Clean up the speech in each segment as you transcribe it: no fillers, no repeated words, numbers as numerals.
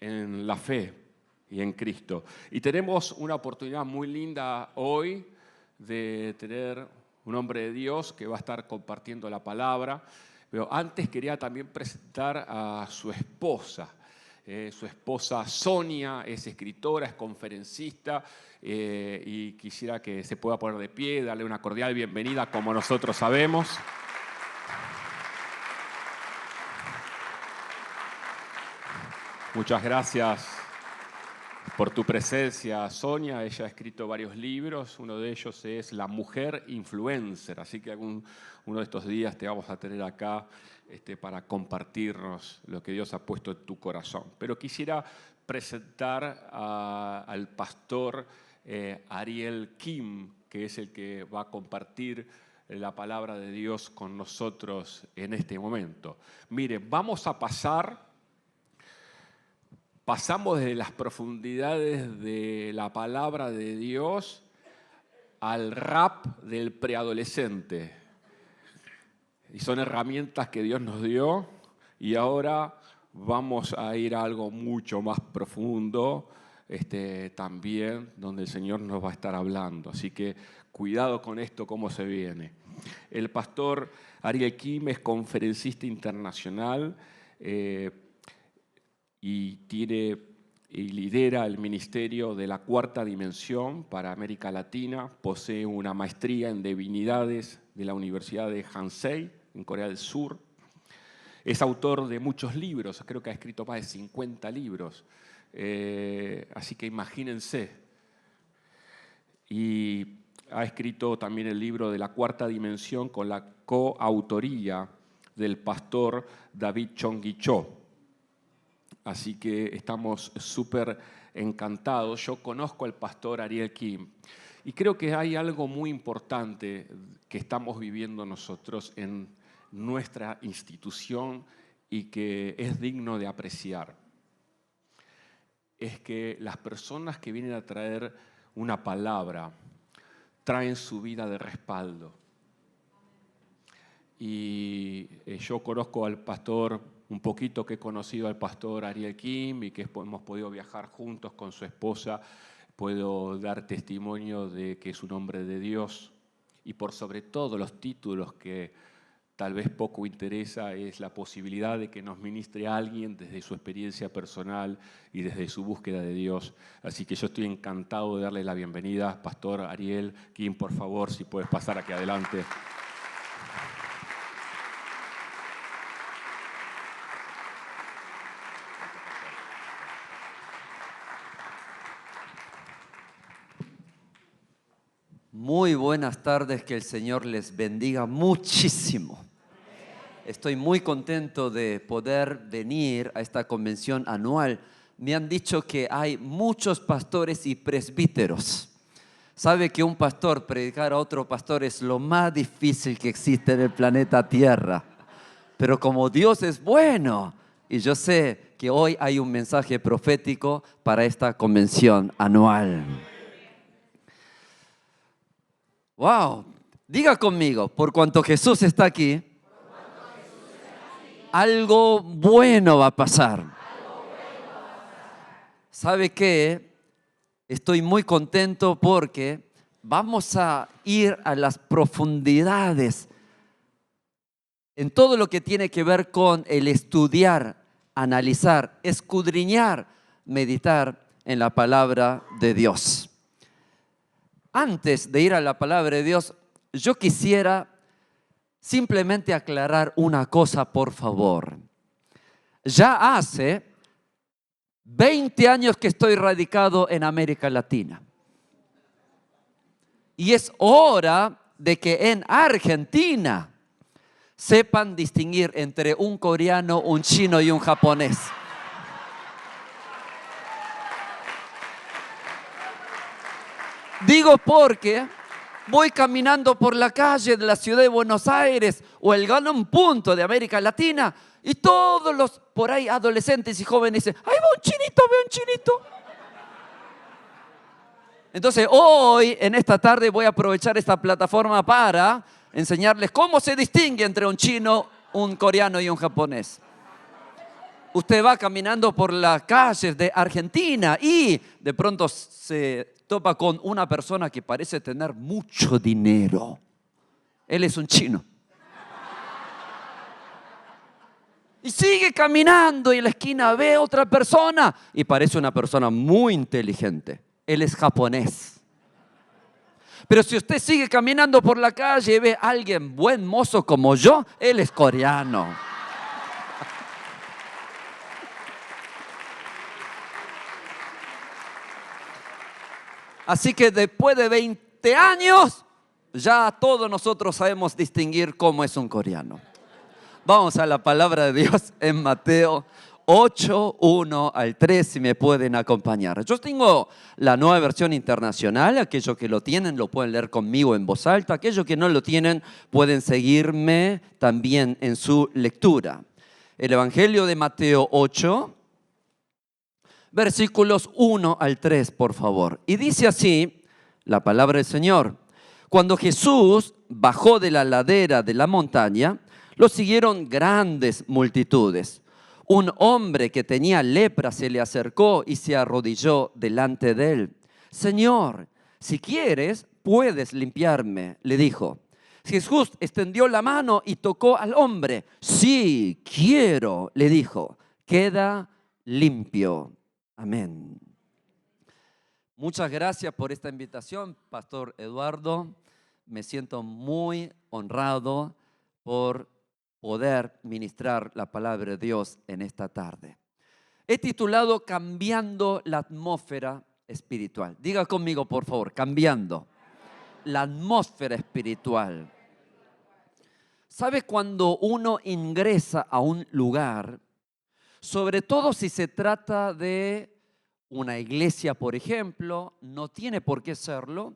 en la fe y en Cristo. Y tenemos una oportunidad muy linda hoy de tener un hombre de Dios que va a estar compartiendo la palabra. Pero antes quería también presentar a su esposa. Su esposa Sonia es escritora, es conferencista y quisiera que se pueda poner de pie, darle una cordial bienvenida como nosotros sabemos. Muchas gracias por tu presencia, Sonia. Ella ha escrito varios libros, uno de ellos es La Mujer Influencer, así que uno de estos días te vamos a tener acá para compartirnos lo que Dios ha puesto en tu corazón. Pero quisiera presentar al pastor Ariel Kim, que es el que va a compartir la palabra de Dios con nosotros en este momento. Miren, pasamos desde las profundidades de la palabra de Dios al rap del preadolescente. Y son herramientas que Dios nos dio y ahora vamos a ir a algo mucho más profundo también, donde el Señor nos va a estar hablando. Así que cuidado con esto, cómo se viene. El pastor Ariel Kim es conferencista internacional y lidera el ministerio de la Cuarta Dimensión para América Latina. Posee una maestría en divinidades de la Universidad de Hansei, en Corea del Sur. Es autor de muchos libros, creo que ha escrito más de 50 libros. Así que imagínense. Y ha escrito también el libro de la Cuarta Dimensión con la coautoría del pastor David Chongi Cho. Así que estamos súper encantados. Yo conozco al pastor Ariel Kim y creo que hay algo muy importante que estamos viviendo nosotros en nuestra institución y que es digno de apreciar. Es que las personas que vienen a traer una palabra traen su vida de respaldo. Y yo conozco al pastor, un poquito que he conocido al pastor Ariel Kim y que hemos podido viajar juntos con su esposa. Puedo dar testimonio de que es un hombre de Dios. Y por sobre todo los títulos que tal vez poco interesa es la posibilidad de que nos ministre a alguien desde su experiencia personal y desde su búsqueda de Dios. Así que yo estoy encantado de darle la bienvenida. Pastor Ariel Kim, por favor, si puedes pasar aquí adelante. Muy buenas tardes, que el Señor les bendiga muchísimo. Estoy muy contento de poder venir a esta convención anual. Me han dicho que hay muchos pastores y presbíteros. Sabe que un pastor predicar a otro pastor es lo más difícil que existe en el planeta Tierra. Pero como Dios es bueno, y yo sé que hoy hay un mensaje profético para esta convención anual. Wow, diga conmigo, por cuanto Jesús está aquí, algo bueno va a pasar. ¿Sabe qué? Estoy muy contento porque vamos a ir a las profundidades en todo lo que tiene que ver con el estudiar, analizar, escudriñar, meditar en la palabra de Dios. Antes de ir a la palabra de Dios, yo quisiera simplemente aclarar una cosa, por favor. Ya hace 20 años que estoy radicado en América Latina. Y es hora de que en Argentina sepan distinguir entre un coreano, un chino y un japonés. Digo porque voy caminando por la calle de la ciudad de Buenos Aires o el gran punto de América Latina y todos los por ahí adolescentes y jóvenes dicen: ¡ahí va un chinito, ve un chinito! Entonces hoy, en esta tarde, voy a aprovechar esta plataforma para enseñarles cómo se distingue entre un chino, un coreano y un japonés. Usted va caminando por las calles de Argentina y de pronto se topa con una persona que parece tener mucho dinero. Él es un chino. Y sigue caminando y en la esquina ve a otra persona y parece una persona muy inteligente. Él es japonés. Pero si usted sigue caminando por la calle y ve a alguien buen mozo como yo, él es coreano. Así que después de 20 años, ya todos nosotros sabemos distinguir cómo es un coreano. Vamos a la palabra de Dios en Mateo 8, 1 al 3, si me pueden acompañar. Yo tengo la nueva versión internacional. Aquellos que lo tienen lo pueden leer conmigo en voz alta. Aquellos que no lo tienen pueden seguirme también en su lectura. El Evangelio de Mateo 8, versículos 1 al 3, por favor. Y dice así la palabra del Señor. Cuando Jesús bajó de la ladera de la montaña, lo siguieron grandes multitudes. Un hombre que tenía lepra se le acercó y se arrodilló delante de él. Señor, si quieres, puedes limpiarme, le dijo. Jesús extendió la mano y tocó al hombre. Sí, quiero, le dijo. Queda limpio. Amén. Muchas gracias por esta invitación, Pastor Eduardo. Me siento muy honrado por poder ministrar la palabra de Dios en esta tarde. He titulado Cambiando la atmósfera espiritual. Diga conmigo, por favor, cambiando la atmósfera espiritual. ¿Sabe cuando uno ingresa a un lugar, sobre todo si se trata de una iglesia, por ejemplo, no tiene por qué serlo,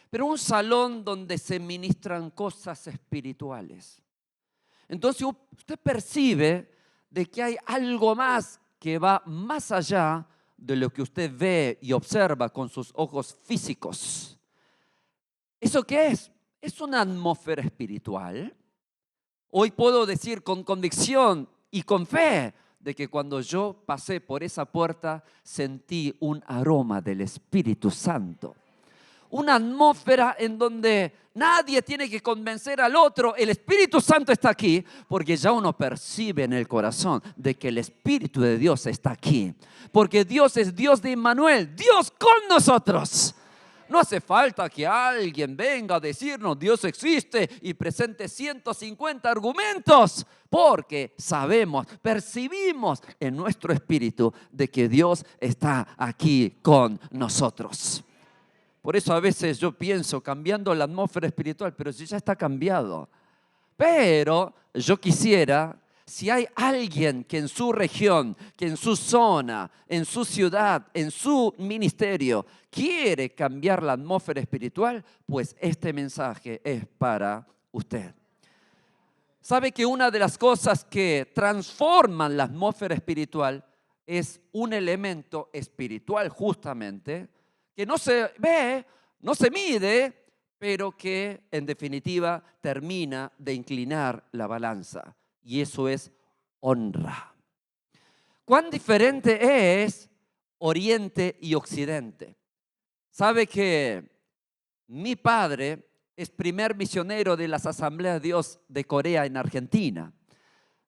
pero un salón donde se ministran cosas espirituales? Entonces usted percibe de que hay algo más que va más allá de lo que usted ve y observa con sus ojos físicos. ¿Eso qué es? Es una atmósfera espiritual. Hoy puedo decir con convicción y con fe de que cuando yo pasé por esa puerta sentí un aroma del Espíritu Santo. Una atmósfera en donde nadie tiene que convencer al otro. El Espíritu Santo está aquí porque ya uno percibe en el corazón de que el Espíritu de Dios está aquí. Porque Dios es Dios de Emmanuel, Dios con nosotros. No hace falta que alguien venga a decirnos Dios existe y presente 150 argumentos, porque sabemos, percibimos en nuestro espíritu de que Dios está aquí con nosotros. Por eso a veces yo pienso cambiando la atmósfera espiritual, pero si ya está cambiado. Pero yo quisiera, si hay alguien que en su región, que en su zona, en su ciudad, en su ministerio, quiere cambiar la atmósfera espiritual, pues este mensaje es para usted. ¿Sabe que una de las cosas que transforman la atmósfera espiritual es un elemento espiritual justamente, que no se ve, no se mide, pero que en definitiva termina de inclinar la balanza? Y eso es honra. ¿Cuán diferente es Oriente y Occidente? ¿Sabe que mi padre es primer misionero de las Asambleas de Dios de Corea en Argentina?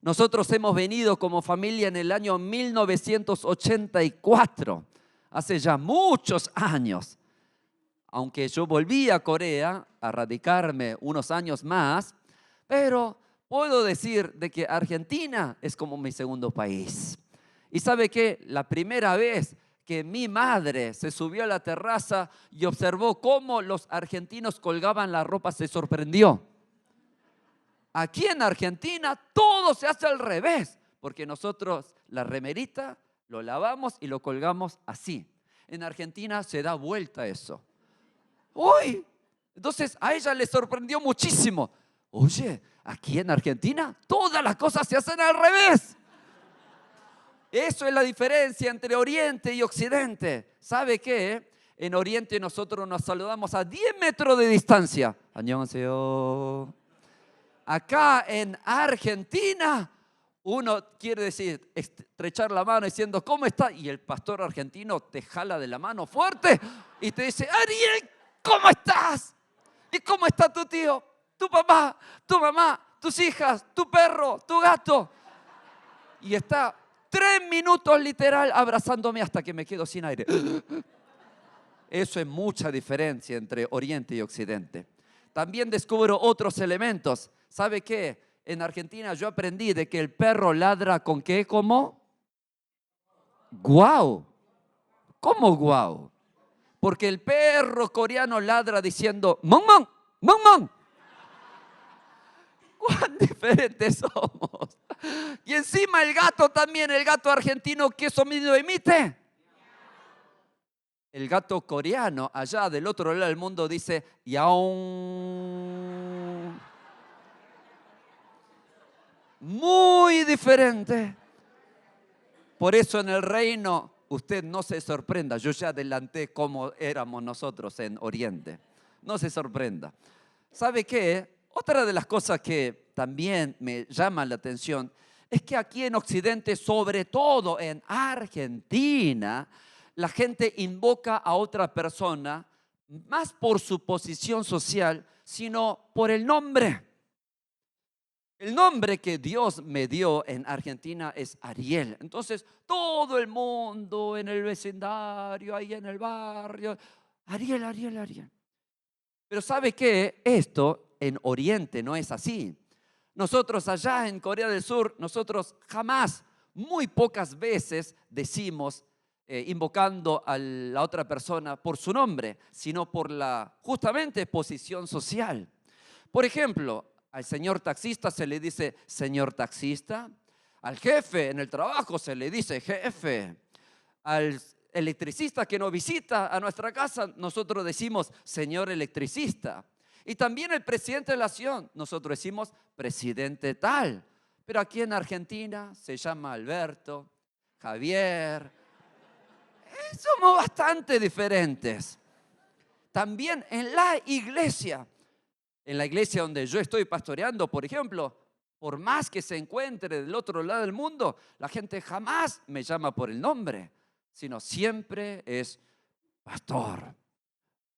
Nosotros hemos venido como familia en el año 1984, hace ya muchos años. Aunque yo volví a Corea a radicarme unos años más, pero puedo decir de que Argentina es como mi segundo país. Y ¿sabe qué? La primera vez que mi madre se subió a la terraza y observó cómo los argentinos colgaban la ropa, se sorprendió. Aquí en Argentina todo se hace al revés, porque nosotros la remerita lo lavamos y lo colgamos así. En Argentina se da vuelta eso. ¡Uy! Entonces a ella le sorprendió muchísimo. Oye, aquí en Argentina todas las cosas se hacen al revés. Eso es la diferencia entre Oriente y Occidente. ¿Sabe qué? En Oriente nosotros nos saludamos a 10 metros de distancia. 안녕하세요. Acá en Argentina, uno quiere decir, estrechar la mano diciendo, ¿cómo está? Y el pastor argentino te jala de la mano fuerte y te dice, Ariel, ¿cómo estás? ¿Y cómo está tu tío, tu papá, tu mamá, tus hijas, tu perro, tu gato? Y está 3 minutos literal abrazándome hasta que me quedo sin aire. Eso es mucha diferencia entre Oriente y Occidente. También descubro otros elementos. ¿Sabe qué? En Argentina yo aprendí de que el perro ladra ¿con qué? ¿Cómo? Guau. ¿Cómo guau? Porque el perro coreano ladra diciendo 멍 멍, 멍 멍. ¿Cuán diferentes somos? Y encima el gato también, el gato argentino, ¿qué sonido emite? El gato coreano, allá del otro lado del mundo, dice yaón. Muy diferente. Por eso en el reino, usted no se sorprenda. Yo ya adelanté cómo éramos nosotros en Oriente. No se sorprenda. ¿Sabe qué? Otra de las cosas que también me llama la atención es que aquí en Occidente, sobre todo en Argentina, la gente invoca a otra persona más por su posición social, sino por el nombre. El nombre que Dios me dio en Argentina es Ariel. Entonces, todo el mundo en el vecindario, ahí en el barrio, Ariel, Ariel, Ariel. Pero ¿sabe qué? Esto en Oriente no es así. Nosotros allá en Corea del Sur, nosotros jamás, muy pocas veces decimos invocando a la otra persona por su nombre, sino por la justamente posición social. Por ejemplo, al señor taxista se le dice señor taxista, al jefe en el trabajo se le dice jefe, al electricista que nos visita a nuestra casa nosotros decimos señor electricista. Y también el presidente de la nación, nosotros decimos presidente tal. Pero aquí en Argentina se llama Alberto, Javier. Somos bastante diferentes. También en la iglesia donde yo estoy pastoreando, por ejemplo, por más que se encuentre del otro lado del mundo, la gente jamás me llama por el nombre, sino siempre es pastor.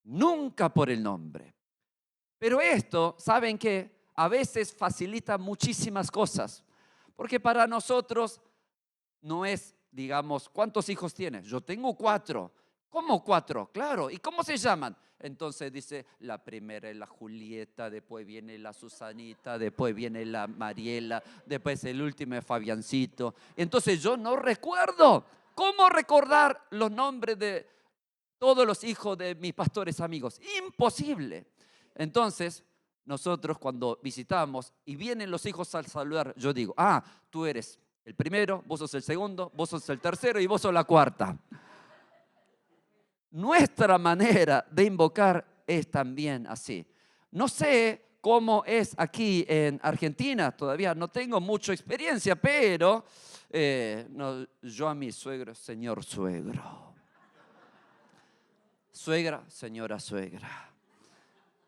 Nunca por el nombre. Pero esto, ¿saben qué? A veces facilita muchísimas cosas. Porque para nosotros no es, digamos, ¿cuántos hijos tienes? Yo tengo 4. ¿Cómo 4? Claro. ¿Y cómo se llaman? Entonces dice, la primera es la Julieta, después viene la Susanita, después viene la Mariela, después el último es Fabiancito. Entonces yo no recuerdo. ¿Cómo recordar los nombres de todos los hijos de mis pastores amigos? Imposible. Entonces, nosotros cuando visitamos y vienen los hijos al saludar, yo digo, tú eres el primero, vos sos el segundo, vos sos el tercero y vos sos la cuarta. Nuestra manera de invocar es también así. No sé cómo es aquí en Argentina, todavía no tengo mucha experiencia, pero yo a mi suegro, señor suegro. Suegra, señora suegra.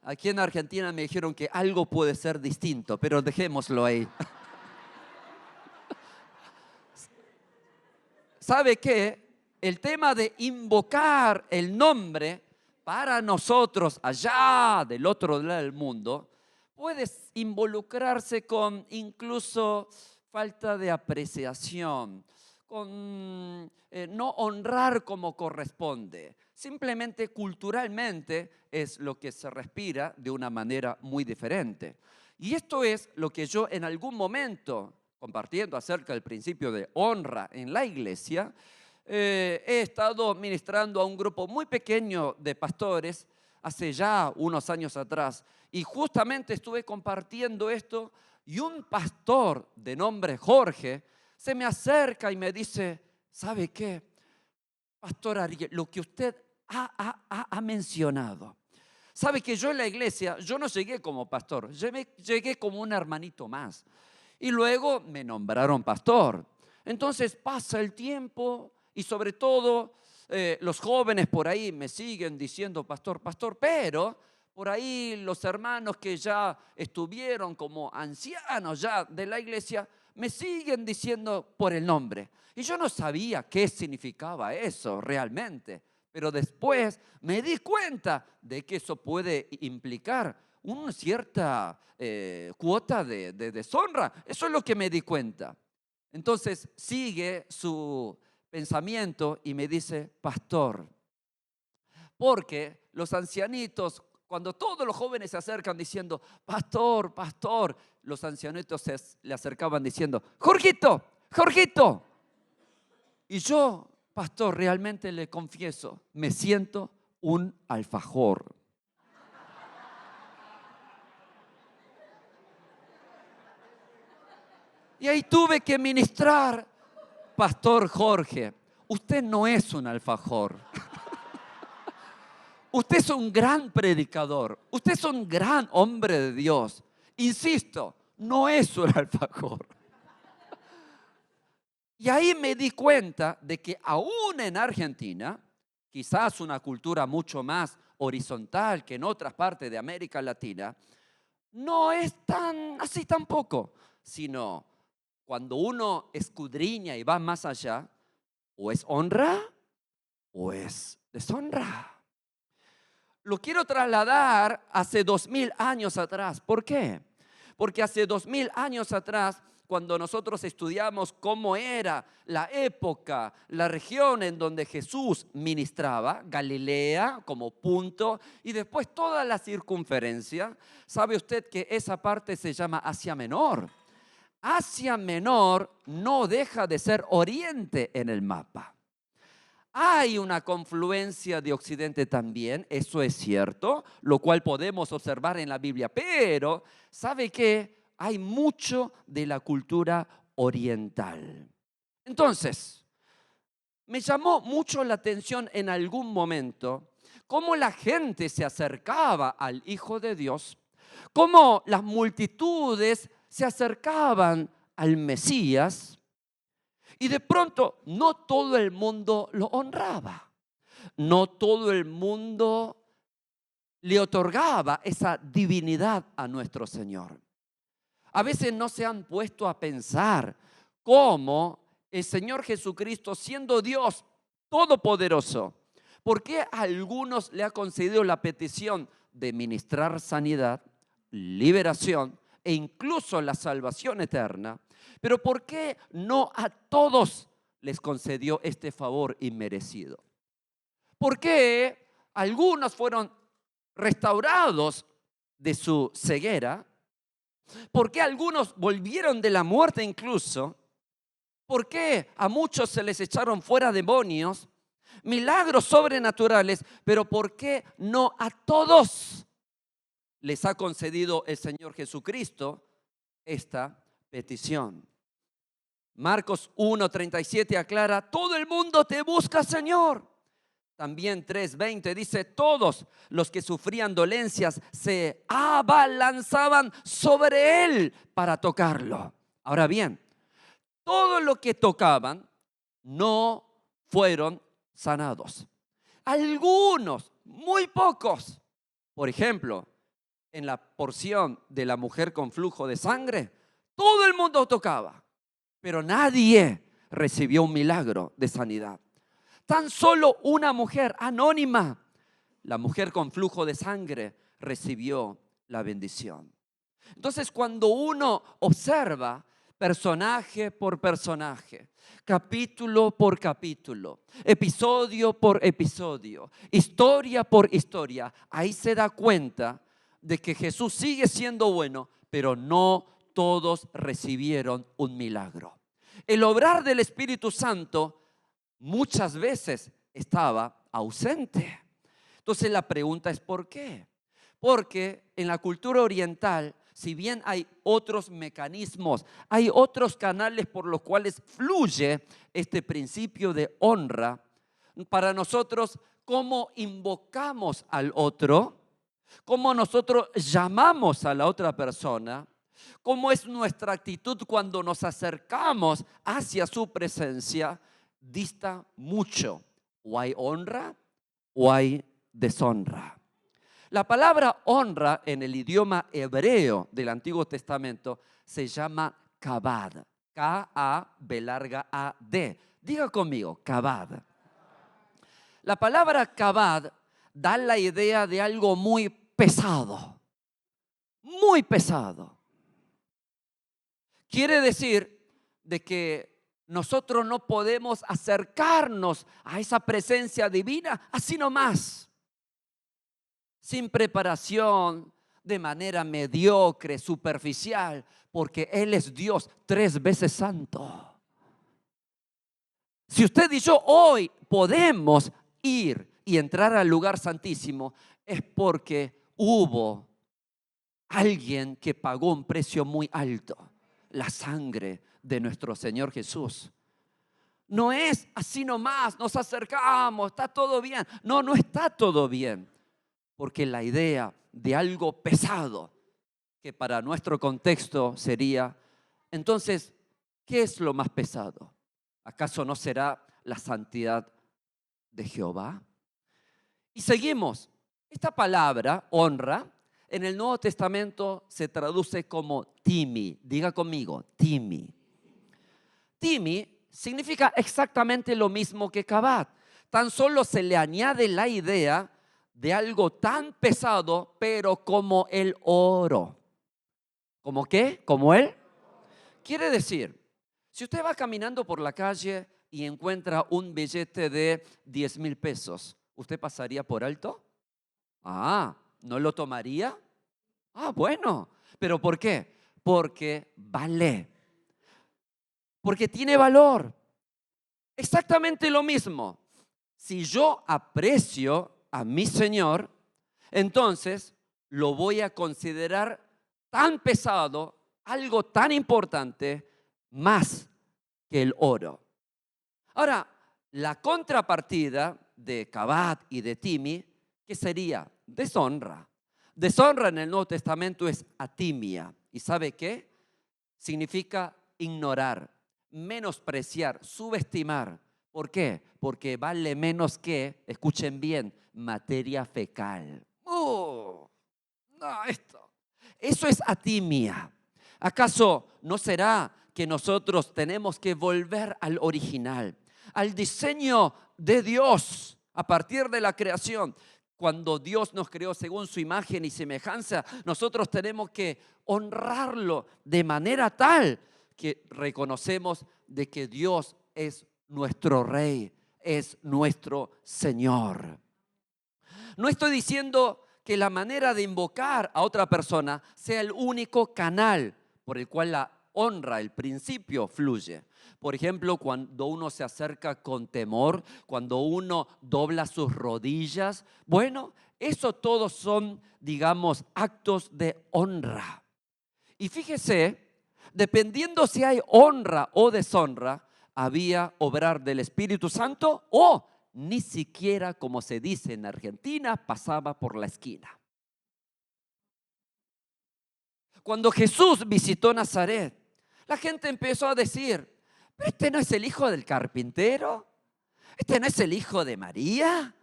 Aquí en Argentina me dijeron que algo puede ser distinto, pero dejémoslo ahí. ¿Sabe qué? El tema de invocar el nombre para nosotros allá del otro lado del mundo puede involucrarse con incluso falta de apreciación, con no honrar como corresponde. Simplemente culturalmente es lo que se respira de una manera muy diferente. Y esto es lo que yo en algún momento, compartiendo acerca del principio de honra en la iglesia, he estado ministrando a un grupo muy pequeño de pastores hace ya unos años atrás. Y justamente estuve compartiendo esto y un pastor de nombre Jorge se me acerca y me dice, ¿sabe qué? Pastor Ariel, lo que usted ha mencionado. Sabe que yo en la iglesia, yo no llegué como pastor, llegué como un hermanito más. Y luego me nombraron pastor. Entonces pasa el tiempo y sobre todo los jóvenes por ahí me siguen diciendo pastor, pastor, pero por ahí los hermanos que ya estuvieron como ancianos ya de la iglesia me siguen diciendo por el nombre. Y yo no sabía qué significaba eso realmente. Pero después me di cuenta de que eso puede implicar una cierta cuota de deshonra. Eso es lo que me di cuenta. Entonces sigue su pensamiento y me dice, pastor, porque los ancianitos, cuando todos los jóvenes se acercan diciendo, pastor, pastor, los ancianitos le acercaban diciendo, Jorgito, Jorgito. Y yo, pastor, realmente le confieso, me siento un alfajor. Y ahí tuve que ministrar, pastor Jorge, usted no es un alfajor. Usted es un gran predicador. Usted es un gran hombre de Dios. Insisto, no es un alfajor. Y ahí me di cuenta de que aún en Argentina, quizás una cultura mucho más horizontal que en otras partes de América Latina, no es tan así tampoco, sino cuando uno escudriña y va más allá, o es honra o es deshonra. Lo quiero trasladar hace 2000 años atrás. ¿Por qué? Porque hace 2000 años atrás, cuando nosotros estudiamos cómo era la época, la región en donde Jesús ministraba, Galilea como punto, y después toda la circunferencia, ¿sabe usted que esa parte se llama Asia Menor? Asia Menor no deja de ser Oriente en el mapa. Hay una confluencia de Occidente también, eso es cierto, lo cual podemos observar en la Biblia, pero ¿sabe qué? Hay mucho de la cultura oriental. Entonces, me llamó mucho la atención en algún momento cómo la gente se acercaba al Hijo de Dios, cómo las multitudes se acercaban al Mesías. Y de pronto no todo el mundo lo honraba, no todo el mundo le otorgaba esa divinidad a nuestro Señor. A veces no se han puesto a pensar cómo el Señor Jesucristo, siendo Dios todopoderoso, ¿por qué a algunos le ha concedido la petición de ministrar sanidad, liberación e incluso la salvación eterna? Pero ¿por qué no a todos les concedió este favor inmerecido? ¿Por qué algunos fueron restaurados de su ceguera? ¿Por qué algunos volvieron de la muerte incluso? ¿Por qué a muchos se les echaron fuera demonios? Milagros sobrenaturales, pero ¿por qué no a todos les ha concedido el Señor Jesucristo esta petición? Marcos 1:37 aclara, todo el mundo te busca, Señor. También 3:20 dice, todos los que sufrían dolencias se abalanzaban sobre él para tocarlo. Ahora bien, todo lo que tocaban no fueron sanados. Algunos, muy pocos. Por ejemplo, en la porción de la mujer con flujo de sangre, todo el mundo tocaba, pero nadie recibió un milagro de sanidad. Tan solo una mujer anónima, la mujer con flujo de sangre, recibió la bendición. Entonces, cuando uno observa personaje por personaje, capítulo por capítulo, episodio por episodio, historia por historia, ahí se da cuenta de que Jesús sigue siendo bueno, pero no todos recibieron un milagro. El obrar del Espíritu Santo muchas veces estaba ausente. Entonces la pregunta es ¿por qué? Porque en la cultura oriental, si bien hay otros mecanismos, hay otros canales por los cuales fluye este principio de honra, para nosotros, ¿cómo invocamos al otro? ¿Cómo nosotros llamamos a la otra persona? ¿Cómo es nuestra actitud cuando nos acercamos hacia su presencia? Dista mucho. O hay honra o hay deshonra. La palabra honra en el idioma hebreo del Antiguo Testamento se llama kabad. K-A-B-A-D. Diga conmigo, kabad. La palabra kabad da la idea de algo muy pesado. Muy pesado. Quiere decir de que nosotros no podemos acercarnos a esa presencia divina así nomás, sin preparación, de manera mediocre, superficial, porque Él es Dios 3 veces santo. Si usted y yo hoy podemos ir y entrar al lugar santísimo, es porque hubo alguien que pagó un precio muy alto, la sangre de nuestro Señor Jesús. No es así nomás, nos acercamos, está todo bien. No, no está todo bien. Porque la idea de algo pesado, que para nuestro contexto sería, entonces, ¿qué es lo más pesado? ¿Acaso no será la santidad de Jehová? Y seguimos. Esta palabra, honra, en el Nuevo Testamento se traduce como timi. Diga conmigo, timi. Timi significa exactamente lo mismo que kabad. Tan solo se le añade la idea de algo tan pesado, pero como el oro. ¿Cómo qué? ¿Como él? Quiere decir, si usted va caminando por la calle y encuentra un billete de 10,000 pesos, ¿usted pasaría por alto? ¿No lo tomaría? Bueno. ¿Pero por qué? Porque vale. Porque tiene valor. Exactamente lo mismo. Si yo aprecio a mi Señor, entonces lo voy a considerar tan pesado, algo tan importante, más que el oro. Ahora, la contrapartida de kabad y de timi, ¿qué sería? Deshonra. Deshonra en el Nuevo Testamento es atimia. ¿Y sabe qué? Significa ignorar, menospreciar, subestimar. ¿Por qué? Porque vale menos que, escuchen bien, materia fecal. Eso es atimia. ¿Acaso no será que nosotros tenemos que volver al original, al diseño de Dios a partir de la creación? Cuando Dios nos creó según su imagen y semejanza, nosotros tenemos que honrarlo de manera tal que reconocemos de que Dios es nuestro Rey, es nuestro Señor. No estoy diciendo que la manera de invocar a otra persona sea el único canal por el cual la honra, el principio fluye. Por ejemplo, cuando uno se acerca con temor, cuando uno dobla sus rodillas, bueno, eso todos son, digamos, actos de honra. Y fíjese, dependiendo si hay honra o deshonra, había obrar del Espíritu Santo o ni siquiera, como se dice en Argentina, pasaba por la esquina. Cuando Jesús visitó Nazaret, la gente empezó a decir, ¿pero este no es el hijo del carpintero? ¿Este no es el hijo de María?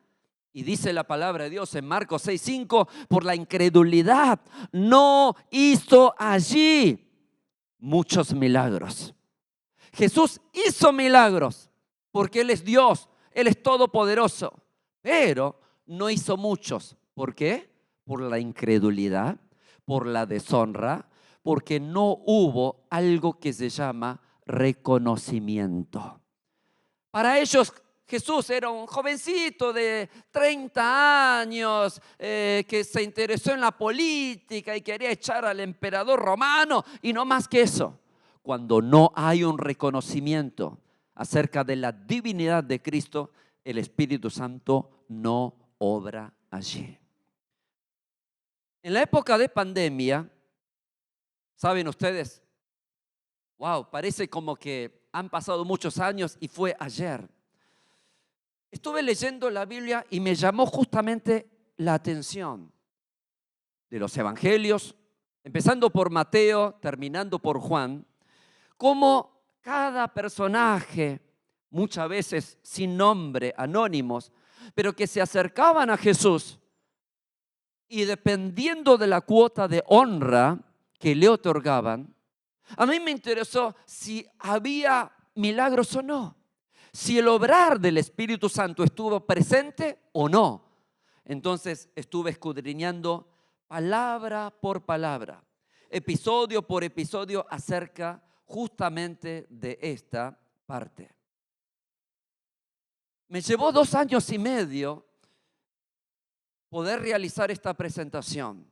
Y dice la palabra de Dios en Marcos 6:5, por la incredulidad no hizo allí muchos milagros. Jesús hizo milagros porque Él es Dios, Él es todopoderoso, pero no hizo muchos. ¿Por qué? Por la incredulidad, por la deshonra, porque no hubo algo que se llama reconocimiento. Para ellos Jesús era un jovencito de 30 años que se interesó en la política y quería echar al emperador romano y no más que eso. Cuando no hay un reconocimiento acerca de la divinidad de Cristo, el Espíritu Santo no obra allí. En la época de pandemia, ¿saben ustedes? Parece como que han pasado muchos años y fue ayer. Estuve leyendo la Biblia y me llamó justamente la atención de los evangelios, empezando por Mateo, terminando por Juan, cómo cada personaje, muchas veces sin nombre, anónimos, pero que se acercaban a Jesús y dependiendo de la cuota de honra que le otorgaban, A mí me interesó si había milagros o no, si el obrar del Espíritu Santo estuvo presente o no. Entonces estuve escudriñando palabra por palabra, episodio por episodio acerca justamente de esta parte. Me llevó 2 años y medio poder realizar esta presentación.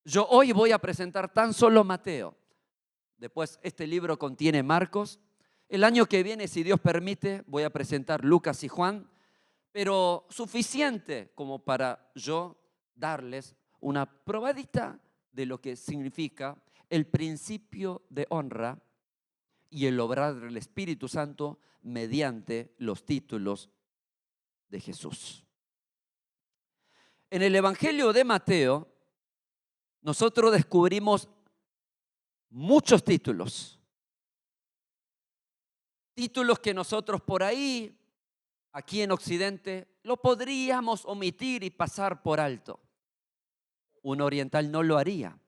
Yo hoy voy a presentar tan solo Mateo. Después este libro contiene Marcos. El año que viene, si Dios permite, voy a presentar Lucas y Juan. Pero suficiente como para yo darles una probadita de lo que significa el principio de honra y el obrar del Espíritu Santo mediante los títulos de Jesús. En el Evangelio de Mateo, nosotros descubrimos muchos títulos. Títulos que nosotros por ahí, aquí en Occidente, lo podríamos omitir y pasar por alto. Un oriental no lo haría.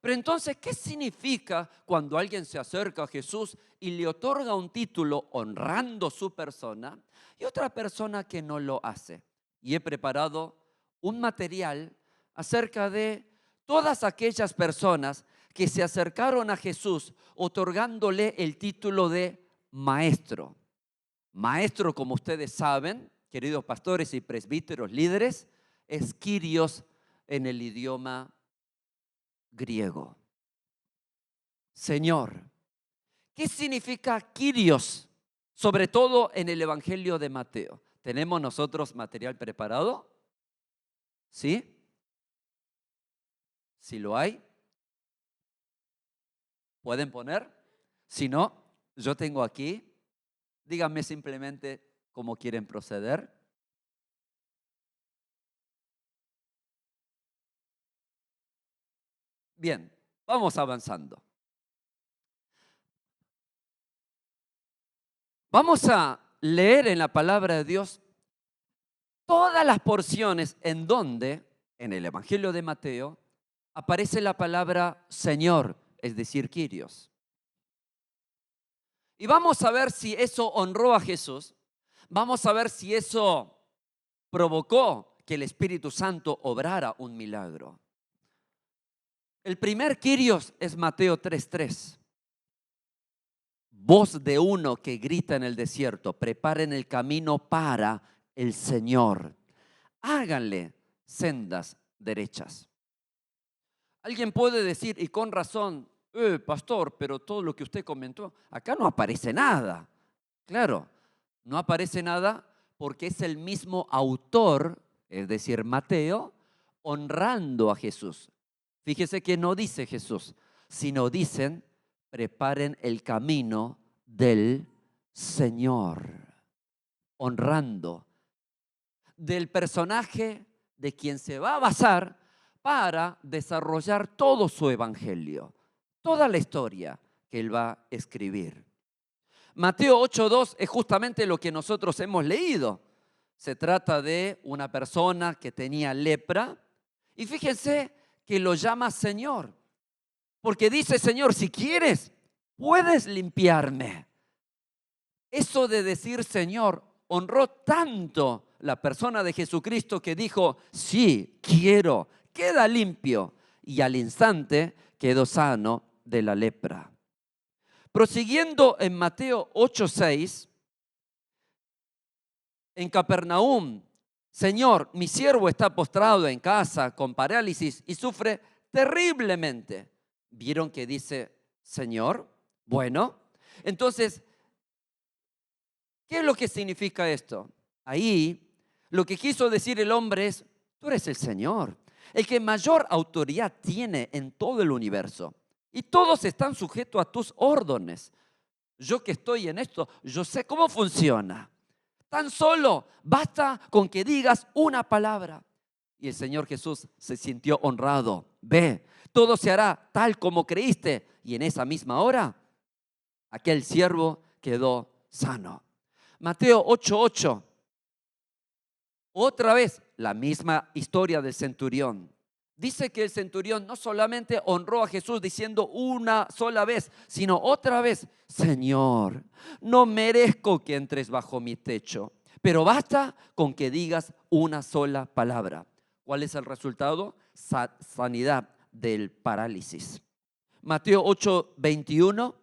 Pero entonces, ¿qué significa cuando alguien se acerca a Jesús y le otorga un título honrando su persona y otra persona que no lo hace? Y he preparado un material acerca de todas aquellas personas que se acercaron a Jesús otorgándole el título de maestro. Maestro, como ustedes saben, queridos pastores y presbíteros líderes, es Kyrios en el idioma griego. Señor. ¿Qué significa Kyrios? Sobre todo en el Evangelio de Mateo. ¿Tenemos nosotros material preparado? ¿Sí? Si lo hay, ¿pueden poner? Si no, yo tengo aquí. Díganme simplemente cómo quieren proceder. Bien, vamos avanzando. Vamos a leer en la palabra de Dios todas las porciones en donde, en el Evangelio de Mateo, aparece la palabra Señor, es decir, Kyrios. Y vamos a ver si eso honró a Jesús. Vamos a ver si eso provocó que el Espíritu Santo obrara un milagro. El primer Kyrios es Mateo 3:3. Voz de uno que grita en el desierto, preparen el camino para el Señor. Háganle sendas derechas. Alguien puede decir, y con razón, pastor, pero todo lo que usted comentó, acá no aparece nada. Claro, no aparece nada porque es el mismo autor, es decir, Mateo, honrando a Jesús. Fíjese que no dice Jesús, sino dicen, preparen el camino del Señor, honrando del personaje de quien se va a basar para desarrollar todo su evangelio, toda la historia que él va a escribir. Mateo 8:2 es justamente lo que nosotros hemos leído. Se trata de una persona que tenía lepra y fíjense que lo llama Señor, porque dice, Señor, si quieres, puedes limpiarme. Eso de decir Señor honró tanto la persona de Jesucristo que dijo, sí, quiero, queda limpio. Y al instante quedó sano de la lepra. Prosiguiendo en Mateo 8:6, en Capernaum, Señor, mi siervo está postrado en casa con parálisis y sufre terriblemente. ¿Vieron que dice Señor? Bueno, entonces, ¿qué es lo que significa esto? Ahí lo que quiso decir el hombre es, tú eres el Señor, el que mayor autoridad tiene en todo el universo. Y todos están sujetos a tus órdenes. Yo que estoy en esto, yo sé cómo funciona. Tan solo basta con que digas una palabra. Y el Señor Jesús se sintió honrado. Ve, todo se hará tal como creíste. Y en esa misma hora, aquel siervo quedó sano. Mateo 8:8. Otra vez, la misma historia del centurión. Dice que el centurión no solamente honró a Jesús diciendo una sola vez, sino otra vez: Señor, no merezco que entres bajo mi techo, pero basta con que digas una sola palabra. ¿Cuál es el resultado? Sanidad del parálisis. Mateo 8:21.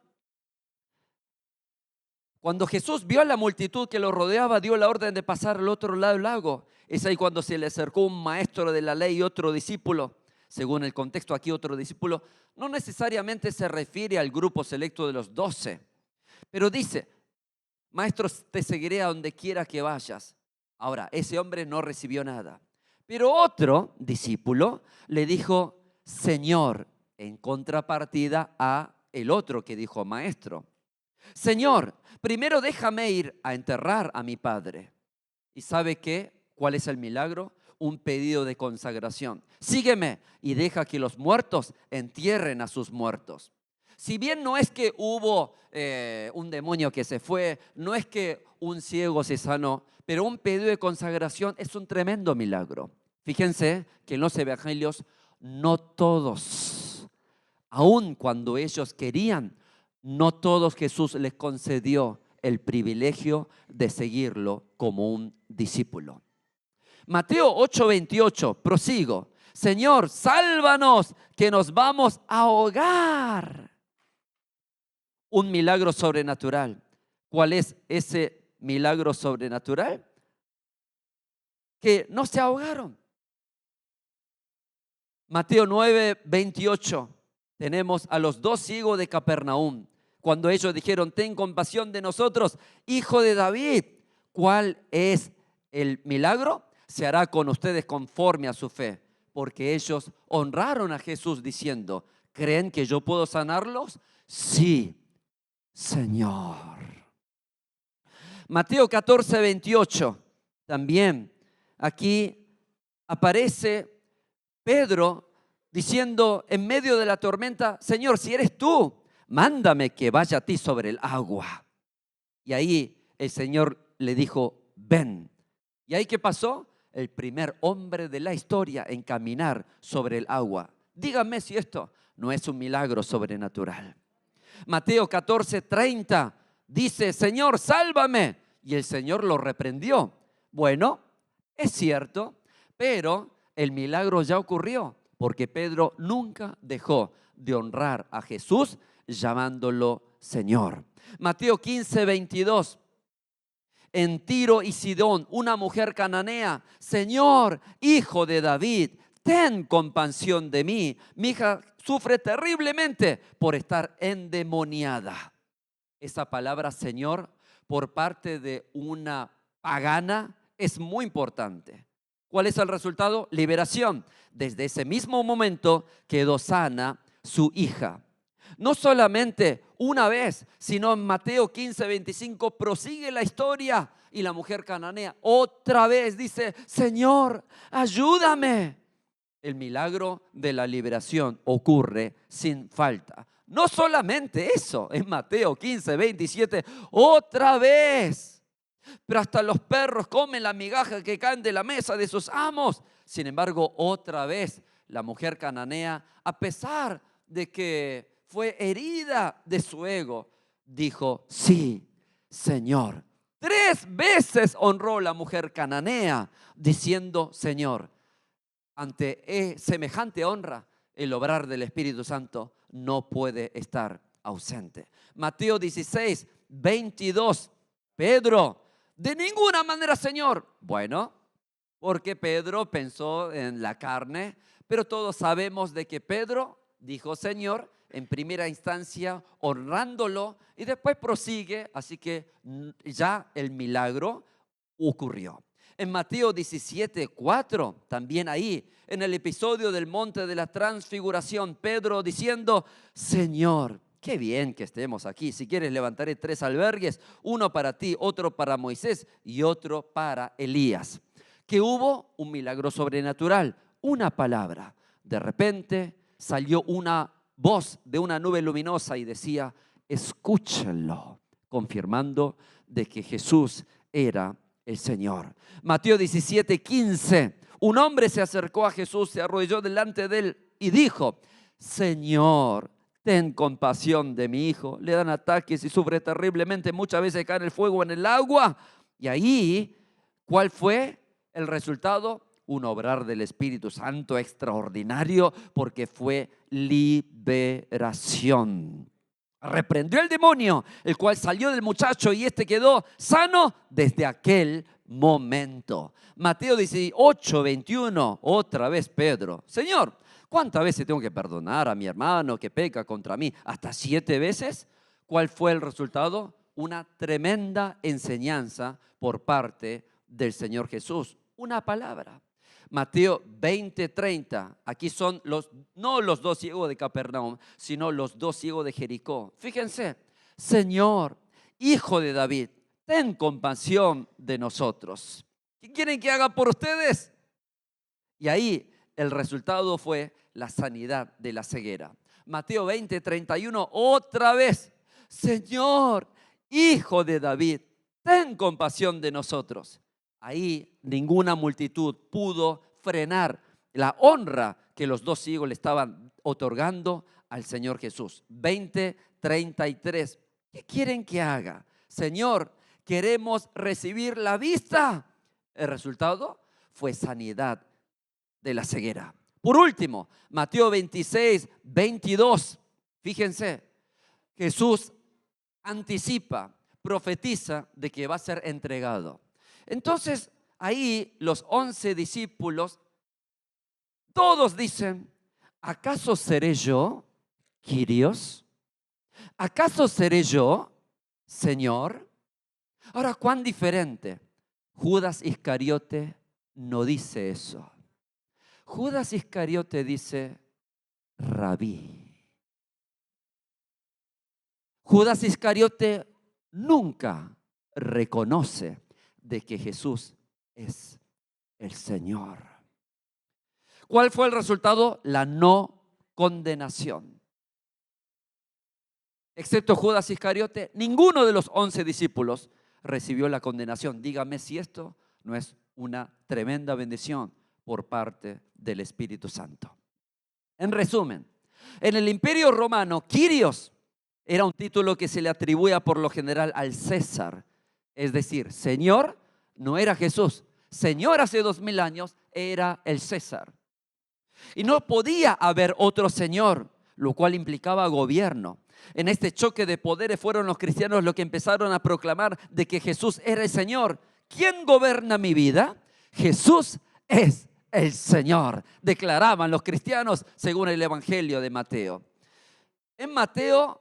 Cuando Jesús vio a la multitud que lo rodeaba, dio la orden de pasar al otro lado del lago. Es ahí cuando se le acercó un maestro de la ley y otro discípulo. Según el contexto aquí, otro discípulo no necesariamente se refiere al grupo selecto de los 12, pero dice: Maestro, te seguiré a donde quiera que vayas. Ahora, ese hombre no recibió nada. Pero otro discípulo le dijo: Señor, en contrapartida a el otro que dijo: Maestro, Señor, primero déjame ir a enterrar a mi padre. ¿Y sabe qué? ¿Cuál es el milagro? Un pedido de consagración. Sígueme y deja que los muertos entierren a sus muertos. Si bien no es que hubo un demonio que se fue, no es que un ciego se sanó, pero un pedido de consagración es un tremendo milagro. Fíjense que en los evangelios no todos, aun cuando ellos querían, no todos Jesús les concedió el privilegio de seguirlo como un discípulo. Mateo 8:28, prosigo. Señor, sálvanos, que nos vamos a ahogar. Un milagro sobrenatural. ¿Cuál es ese milagro sobrenatural? Que no se ahogaron. Mateo 9:28. Tenemos a los 2 ciegos de Capernaum. Cuando ellos dijeron: ten compasión de nosotros, hijo de David. ¿Cuál es el milagro? Se hará con ustedes conforme a su fe, porque ellos honraron a Jesús diciendo: ¿creen que yo puedo sanarlos? Sí, Señor. Mateo 14:28. También aquí aparece Pedro diciendo en medio de la tormenta: Señor, si eres tú, mándame que vaya a ti sobre el agua. Y ahí el Señor le dijo: ven. ¿Y ahí qué pasó? El primer hombre de la historia en caminar sobre el agua. Díganme si esto no es un milagro sobrenatural. Mateo 14:30 dice: Señor, sálvame. Y el Señor lo reprendió. Bueno, es cierto, pero el milagro ya ocurrió, porque Pedro nunca dejó de honrar a Jesús llamándolo Señor. Mateo 15:22. En Tiro y Sidón, una mujer cananea: Señor, hijo de David, ten compasión de mí. Mi hija sufre terriblemente por estar endemoniada. Esa palabra Señor por parte de una pagana es muy importante. ¿Cuál es el resultado? Liberación. Desde ese mismo momento quedó sana su hija. No solamente una vez, sino en Mateo 15:25 prosigue la historia y la mujer cananea otra vez dice: Señor, ayúdame. El milagro de la liberación ocurre sin falta. No solamente eso, en Mateo 15:27 otra vez. Pero hasta los perros comen la migaja que caen de la mesa de sus amos. Sin embargo, otra vez la mujer cananea, a pesar de que fue herida de su ego, dijo: sí, Señor. 3 veces honró la mujer cananea diciendo: Señor. Ante semejante honra, el obrar del Espíritu Santo no puede estar ausente. Mateo 16:22. Pedro: de ninguna manera, Señor. Bueno, porque Pedro pensó en la carne, pero todos sabemos de que Pedro dijo Señor en primera instancia honrándolo y después prosigue, así que ya el milagro ocurrió. En Mateo 17:4, también ahí, en el episodio del monte de la transfiguración, Pedro diciendo: Señor, qué bien que estemos aquí. Si quieres, levantaré 3 albergues, uno para ti, otro para Moisés y otro para Elías. Que hubo un milagro sobrenatural, una palabra. De repente salió una voz de una nube luminosa y decía: escúchenlo, confirmando de que Jesús era el Señor. Mateo 17:15, un hombre se acercó a Jesús, se arrodilló delante de él y dijo: Señor, ten compasión de mi hijo. Le dan ataques y sufre terriblemente. Muchas veces cae en el fuego o en el agua. Y ahí, ¿cuál fue el resultado? Un obrar del Espíritu Santo extraordinario, porque fue liberación. Reprendió el demonio, el cual salió del muchacho y este quedó sano desde aquel momento. Mateo 18, 21, otra vez Pedro: Señor, ¿cuántas veces tengo que perdonar a mi hermano que peca contra mí? ¿Hasta 7 veces? ¿Cuál fue el resultado? Una tremenda enseñanza por parte del Señor Jesús. Una palabra. Mateo 20, 30. Aquí son no los 2 ciegos de Capernaum, sino los 2 ciegos de Jericó. Fíjense: Señor, hijo de David, ten compasión de nosotros. ¿Qué quieren que haga por ustedes? Y ahí el resultado fue la sanidad de la ceguera. Mateo 20, 31, otra vez: Señor, hijo de David, ten compasión de nosotros. Ahí ninguna multitud pudo frenar la honra que los 2 ciegos le estaban otorgando al Señor Jesús. 20, 33. ¿Qué quieren que haga? Señor, queremos recibir la vista. El resultado fue sanidad de la ceguera. Por último, Mateo 26, 22. Fíjense, Jesús anticipa, profetiza de que va a ser entregado. Entonces, ahí los 11 discípulos, todos dicen: ¿acaso seré yo, Kyrios? ¿Acaso seré yo, Señor? Ahora, ¿cuán diferente? Judas Iscariote no dice eso. Judas Iscariote dice: Rabí. Judas Iscariote nunca reconoce de que Jesús es el Señor. ¿Cuál fue el resultado? La no condenación. Excepto Judas Iscariote, ninguno de los 11 discípulos recibió la condenación. Dígame si esto no es una tremenda bendición por parte del Espíritu Santo. En resumen, en el Imperio Romano, Kyrios era un título que se le atribuía por lo general al César. Es decir, Señor no era Jesús. Señor hace 2000 años era el César. Y no podía haber otro Señor, lo cual implicaba gobierno. En este choque de poderes fueron los cristianos los que empezaron a proclamar de que Jesús era el Señor. ¿Quién gobierna mi vida? Jesús es el Señor, declaraban los cristianos según el Evangelio de Mateo. En Mateo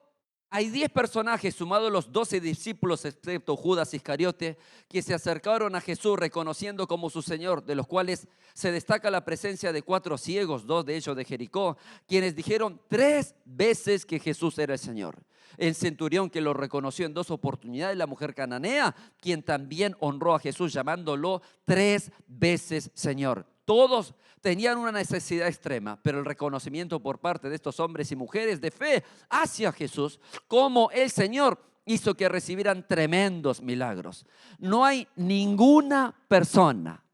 hay 10 personajes, sumados los 12 discípulos, excepto Judas Iscariote, que se acercaron a Jesús reconociendo como su Señor, de los cuales se destaca la presencia de 4 ciegos, 2 de ellos de Jericó, quienes dijeron 3 veces que Jesús era el Señor. El centurión, que lo reconoció en 2 oportunidades, la mujer cananea, quien también honró a Jesús llamándolo 3 veces Señor. Todos tenían una necesidad extrema, pero el reconocimiento por parte de estos hombres y mujeres de fe hacia Jesús como el Señor hizo que recibieran tremendos milagros. No hay ninguna persona,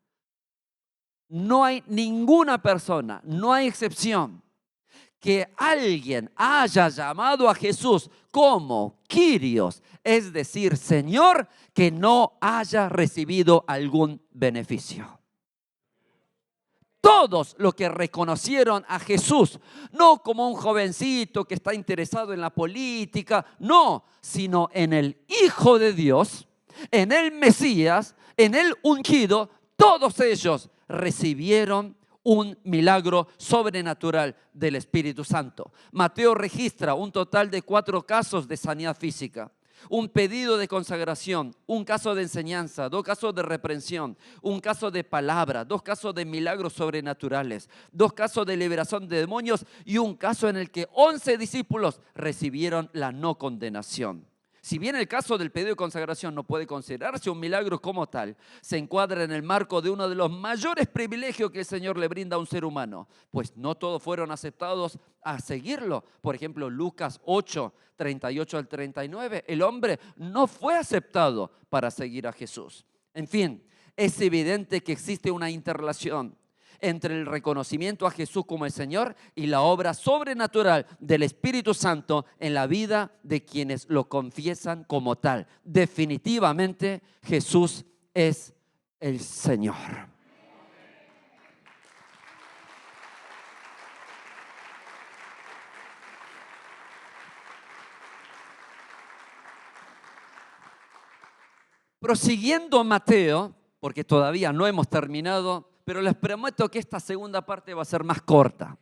no hay excepción, que alguien haya llamado a Jesús como Kyrios, es decir, Señor, que no haya recibido algún beneficio. Todos los que reconocieron a Jesús, no como un jovencito que está interesado en la política, no, sino en el Hijo de Dios, en el Mesías, en el ungido, todos ellos recibieron un milagro sobrenatural del Espíritu Santo. Mateo registra un total de 4 casos de sanidad física. Un pedido de consagración, un caso de enseñanza, 2 casos de reprensión, un caso de palabra, 2 casos de milagros sobrenaturales, 2 casos de liberación de demonios y un caso en el que 11 discípulos recibieron la no condenación. Si bien el caso del pedido de consagración no puede considerarse un milagro como tal, se encuadra en el marco de uno de los mayores privilegios que el Señor le brinda a un ser humano, pues no todos fueron aceptados a seguirlo. Por ejemplo, Lucas 8, 38 al 39, el hombre no fue aceptado para seguir a Jesús. En fin, es evidente que existe una interrelación entre el reconocimiento a Jesús como el Señor y la obra sobrenatural del Espíritu Santo en la vida de quienes lo confiesan como tal. Definitivamente Jesús es el Señor. Prosiguiendo Mateo, porque todavía no hemos terminado, pero les prometo que esta segunda parte va a ser más corta.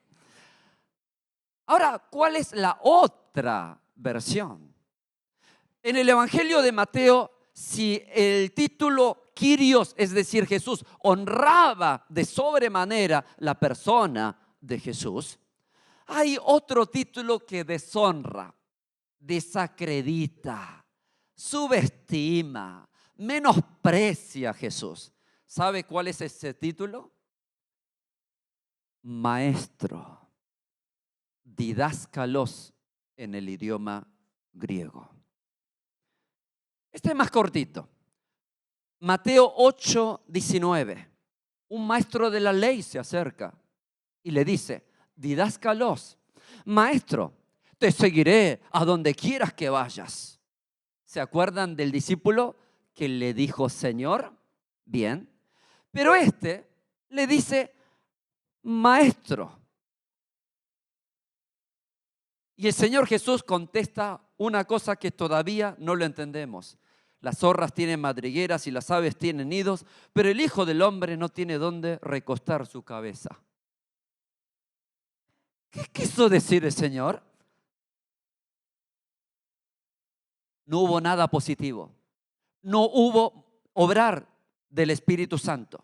Ahora, ¿cuál es la otra versión? En el Evangelio de Mateo, si el título Kyrios, es decir, Jesús, honraba de sobremanera la persona de Jesús, hay otro título que deshonra, desacredita, subestima, menosprecia a Jesús. ¿Sabe cuál es ese título? Maestro, didáscalos en el idioma griego. Este es más cortito. Mateo 8:19. Un maestro de la ley se acerca y le dice, didáscalos, maestro, te seguiré a donde quieras que vayas. ¿Se acuerdan del discípulo que le dijo Señor? Bien. Pero este le dice maestro. Y el Señor Jesús contesta una cosa que todavía no lo entendemos. Las zorras tienen madrigueras y las aves tienen nidos, pero el Hijo del Hombre no tiene dónde recostar su cabeza. ¿Qué quiso decir el Señor? No hubo nada positivo. No hubo obrar del Espíritu Santo.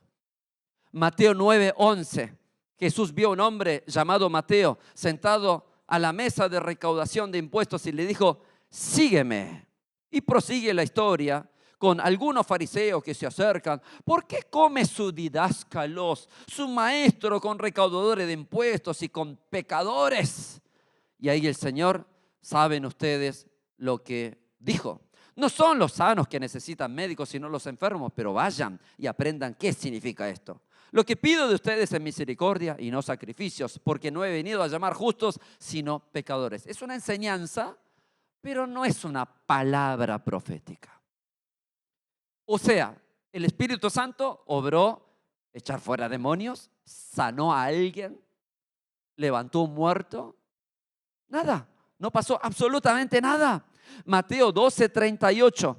Mateo 9:11. Jesús vio a un hombre llamado Mateo sentado a la mesa de recaudación de impuestos y le dijo, sígueme. Y prosigue la historia con algunos fariseos que se acercan. ¿Por qué come su didáscalos, su maestro, con recaudadores de impuestos y con pecadores? Y ahí el Señor, saben ustedes lo que dijo. No son los sanos que necesitan médicos, sino los enfermos, pero vayan y aprendan qué significa esto. Lo que pido de ustedes es misericordia y no sacrificios, porque no he venido a llamar justos, sino pecadores. Es una enseñanza, pero no es una palabra profética. O sea, el Espíritu Santo obró echar fuera demonios, sanó a alguien, levantó un muerto. Nada, no pasó absolutamente nada. Mateo 12:38.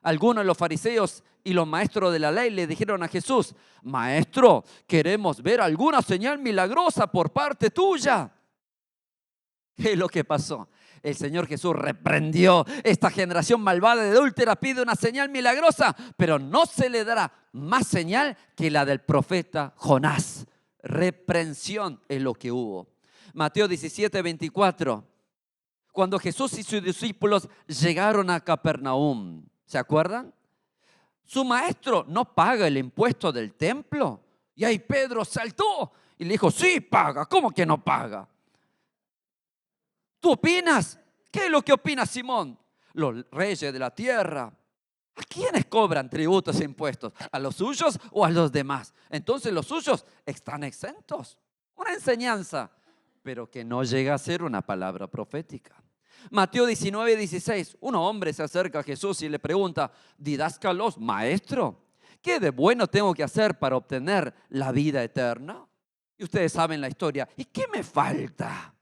Algunos de los fariseos y los maestros de la ley le dijeron a Jesús, maestro, queremos ver alguna señal milagrosa por parte tuya. ¿Qué es lo que pasó? El Señor Jesús reprendió esta generación malvada de adúltera, pide una señal milagrosa, pero no se le dará más señal que la del profeta Jonás. Reprensión es lo que hubo. Mateo 17:24. Cuando Jesús y sus discípulos llegaron a Capernaum, ¿se acuerdan? Su maestro no paga el impuesto del templo. Y ahí Pedro saltó y le dijo, sí paga, ¿cómo que no paga? ¿Tú opinas? ¿Qué es lo que opina Simón? Los reyes de la tierra. ¿A quiénes cobran tributos e impuestos? ¿A los suyos o a los demás? Entonces los suyos están exentos. Una enseñanza, pero que no llega a ser una palabra profética. Mateo 19:16. Un hombre se acerca a Jesús y le pregunta, didáscalos, maestro, ¿qué de bueno tengo que hacer para obtener la vida eterna? Y ustedes saben la historia. ¿Y qué me falta?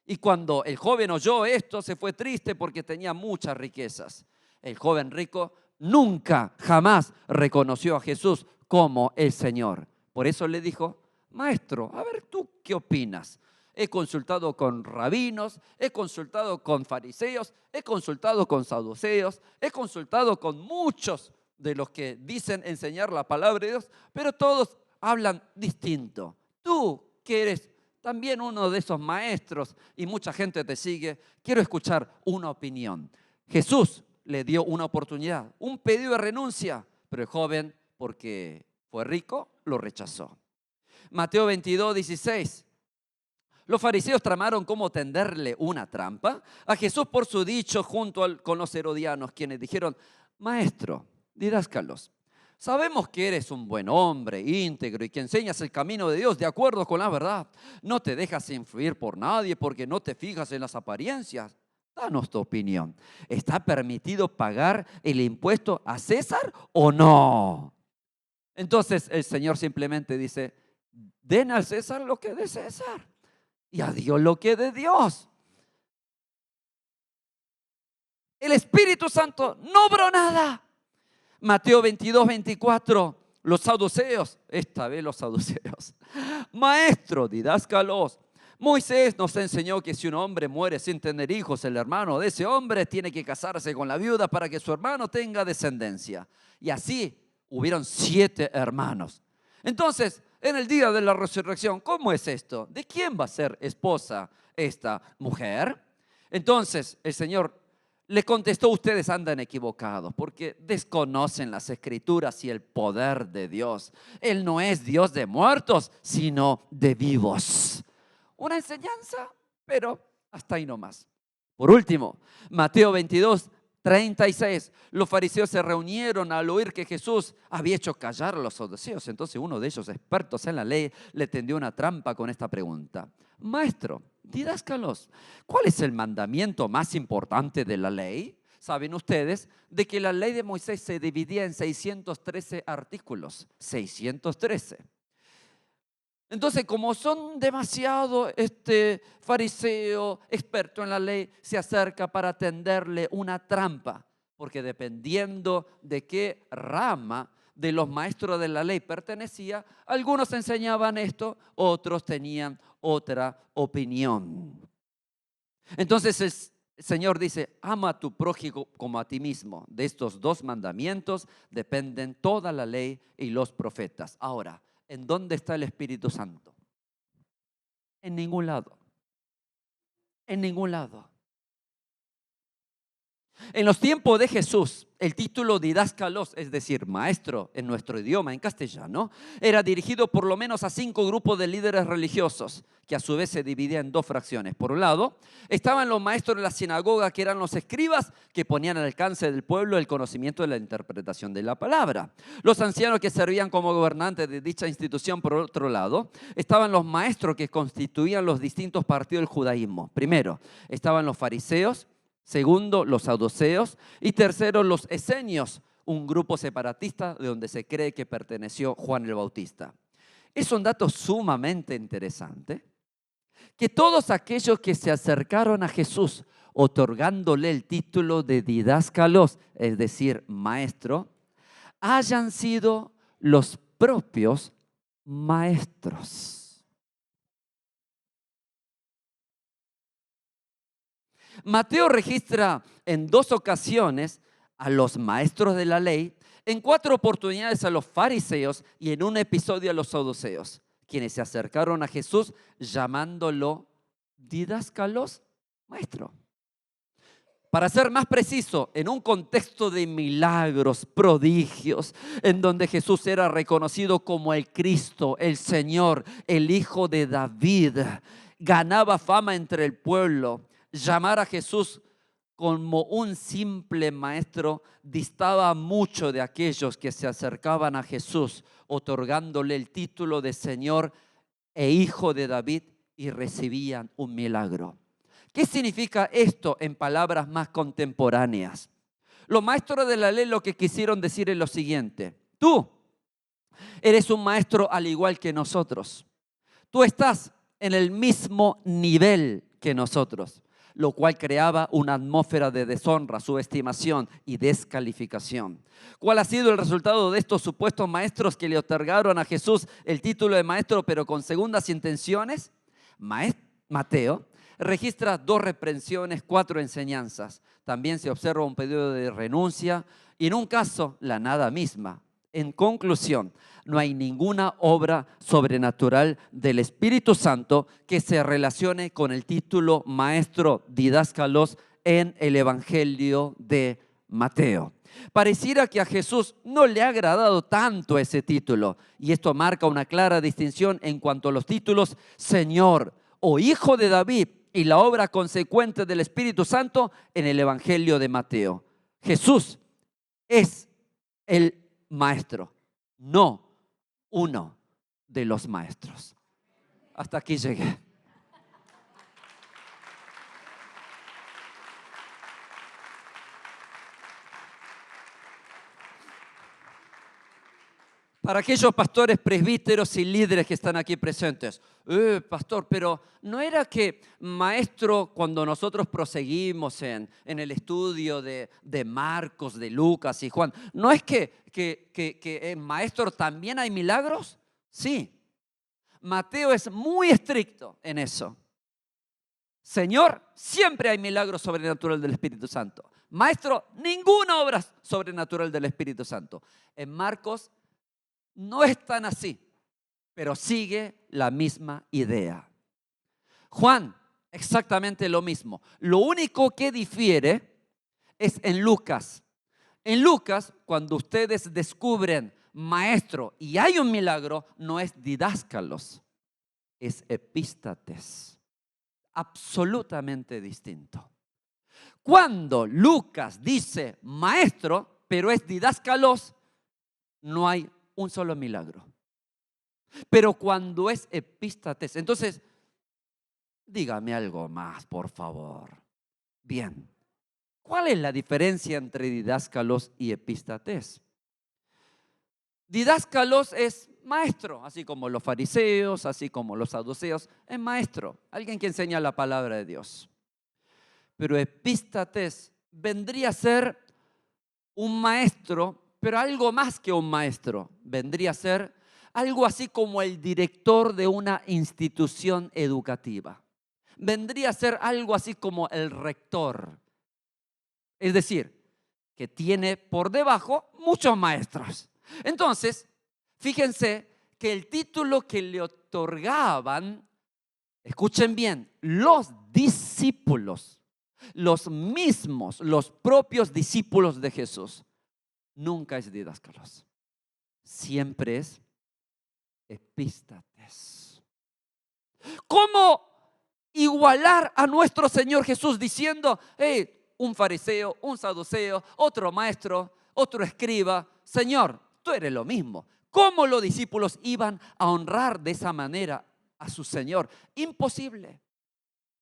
Y cuando el joven oyó esto, se fue triste porque tenía muchas riquezas. El joven rico nunca, jamás reconoció a Jesús como el Señor. Por eso le dijo, maestro, a ver, ¿tú qué opinas? He consultado con rabinos, he consultado con fariseos, he consultado con saduceos, he consultado con muchos de los que dicen enseñar la palabra de Dios, pero todos hablan distinto. Tú que eres también uno de esos maestros y mucha gente te sigue, quiero escuchar una opinión. Jesús le dio una oportunidad, un pedido de renuncia, pero el joven, porque fue rico, lo rechazó. Mateo 22:16. Los fariseos tramaron cómo tenderle una trampa a Jesús por su dicho junto con los herodianos, quienes dijeron, maestro, didáscalos, Sabemos que eres un buen hombre, íntegro y que enseñas el camino de Dios de acuerdo con la verdad. No te dejas influir por nadie porque no te fijas en las apariencias. Danos tu opinión. ¿Está permitido pagar el impuesto a César o no? Entonces el Señor simplemente dice, den al César lo que es de César y a Dios lo que es de Dios. El Espíritu Santo no obró nada. Mateo 22, 24, los saduceos, esta vez los saduceos. Maestro, didáscalos. Moisés nos enseñó que si un hombre muere sin tener hijos, el hermano de ese hombre tiene que casarse con la viuda para que su hermano tenga descendencia. Y así hubieron 7 hermanos. Entonces, en el día de la resurrección, ¿cómo es esto? ¿De quién va a ser esposa esta mujer? Entonces, el Señor le contestó, ustedes andan equivocados porque desconocen las escrituras y el poder de Dios. Él no es Dios de muertos, sino de vivos. Una enseñanza, pero hasta ahí nomás. Por último, Mateo 22, 36. Los fariseos se reunieron al oír que Jesús había hecho callar a los saduceos. Entonces uno de ellos, expertos en la ley, le tendió una trampa con esta pregunta. Maestro, didáscalos, ¿cuál es el mandamiento más importante de la ley? Saben ustedes de que la ley de Moisés se dividía en 613 artículos. 613. Entonces, como son demasiado fariseo, experto en la ley, se acerca para tenderle una trampa, porque dependiendo de qué rama de los maestros de la ley pertenecía, algunos enseñaban esto, otros tenían otra opinión. Entonces el Señor dice, ama a tu prójimo como a ti mismo. De estos 2 mandamientos dependen toda la ley y los profetas. Ahora, ¿en dónde está el Espíritu Santo? En ningún lado. En ningún lado. En los tiempos de Jesús, el título didáscalos, es decir, maestro en nuestro idioma, en castellano, era dirigido por lo menos a 5 grupos de líderes religiosos, que a su vez se dividían en 2 fracciones. Por un lado, estaban los maestros de la sinagoga, que eran los escribas, que ponían al alcance del pueblo el conocimiento de la interpretación de la palabra. Los ancianos que servían como gobernantes de dicha institución. Por otro lado, estaban los maestros que constituían los distintos partidos del judaísmo. Primero, estaban los fariseos. Segundo, los saduceos. Y tercero, los esenios, un grupo separatista de donde se cree que perteneció Juan el Bautista. Es un dato sumamente interesante que todos aquellos que se acercaron a Jesús otorgándole el título de didáscalos, es decir, maestro, hayan sido los propios maestros. Mateo registra en 2 ocasiones a los maestros de la ley, en 4 oportunidades a los fariseos y en un episodio a los saduceos, quienes se acercaron a Jesús llamándolo didáscalos, maestro. Para ser más preciso, en un contexto de milagros, prodigios, en donde Jesús era reconocido como el Cristo, el Señor, el Hijo de David, ganaba fama entre el pueblo. Llamar a Jesús como un simple maestro distaba mucho de aquellos que se acercaban a Jesús otorgándole el título de Señor e Hijo de David y recibían un milagro. ¿Qué significa esto en palabras más contemporáneas? Los maestros de la ley lo que quisieron decir es lo siguiente: tú eres un maestro al igual que nosotros. Tú estás en el mismo nivel que nosotros, lo cual creaba una atmósfera de deshonra, subestimación y descalificación. ¿Cuál ha sido el resultado de estos supuestos maestros que le otorgaron a Jesús el título de maestro, pero con segundas intenciones? Mateo registra 2 reprensiones, 4 enseñanzas. También se observa un pedido de renuncia y en un caso la nada misma. En conclusión, no hay ninguna obra sobrenatural del Espíritu Santo que se relacione con el título maestro didáscalos en el Evangelio de Mateo. Pareciera que a Jesús no le ha agradado tanto ese título, y esto marca una clara distinción en cuanto a los títulos Señor o Hijo de David y la obra consecuente del Espíritu Santo en el Evangelio de Mateo. Jesús es el maestro, no uno de los maestros. Hasta aquí llegué. Para aquellos pastores, presbíteros y líderes que están aquí presentes, pastor, pero ¿no era que maestro, cuando nosotros proseguimos en el estudio de Marcos, de Lucas y Juan, ¿no es que en maestro también hay milagros? Sí. Mateo es muy estricto en eso. Señor, siempre hay milagros sobrenaturales del Espíritu Santo. Maestro, ninguna obra sobrenatural del Espíritu Santo. En Marcos no es tan así, pero sigue la misma idea. Juan, exactamente lo mismo. Lo único que difiere es en Lucas. En Lucas, cuando ustedes descubren maestro y hay un milagro, no es didáscalos, es epístates. Absolutamente distinto. Cuando Lucas dice maestro, pero es didáscalos, no hay un solo milagro. Pero cuando es epístates, entonces, dígame algo más, por favor. Bien, ¿cuál es la diferencia entre didáscalos y epístates? Didáscalos es maestro, así como los fariseos, así como los saduceos, es maestro, alguien que enseña la palabra de Dios. Pero epístates vendría a ser un maestro, pero algo más que un maestro. Vendría a ser algo así como el director de una institución educativa. Vendría a ser algo así como el rector. Es decir, que tiene por debajo muchos maestros. Entonces, fíjense que el título que le otorgaban, escuchen bien, los discípulos, los mismos, los propios discípulos de Jesús, nunca es didáscalos, siempre es epístates. ¿Cómo igualar a nuestro Señor Jesús diciendo, un fariseo, un saduceo, otro maestro, otro escriba? Señor, tú eres lo mismo. ¿Cómo los discípulos iban a honrar de esa manera a su Señor? Imposible.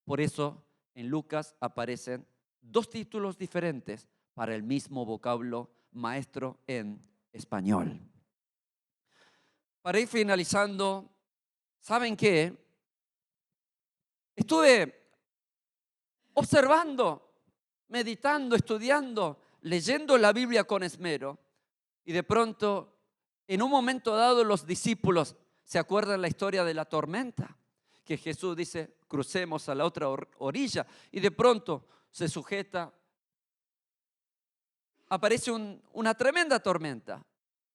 Por eso en Lucas aparecen dos títulos diferentes para el mismo vocablo maestro en español. Para ir finalizando, ¿saben qué? Estuve observando, meditando, estudiando, leyendo la Biblia con esmero, y de pronto, en un momento dado, los discípulos se acuerdan la historia de la tormenta, que Jesús dice, crucemos a la otra orilla, y de pronto se sujeta, aparece una tremenda tormenta,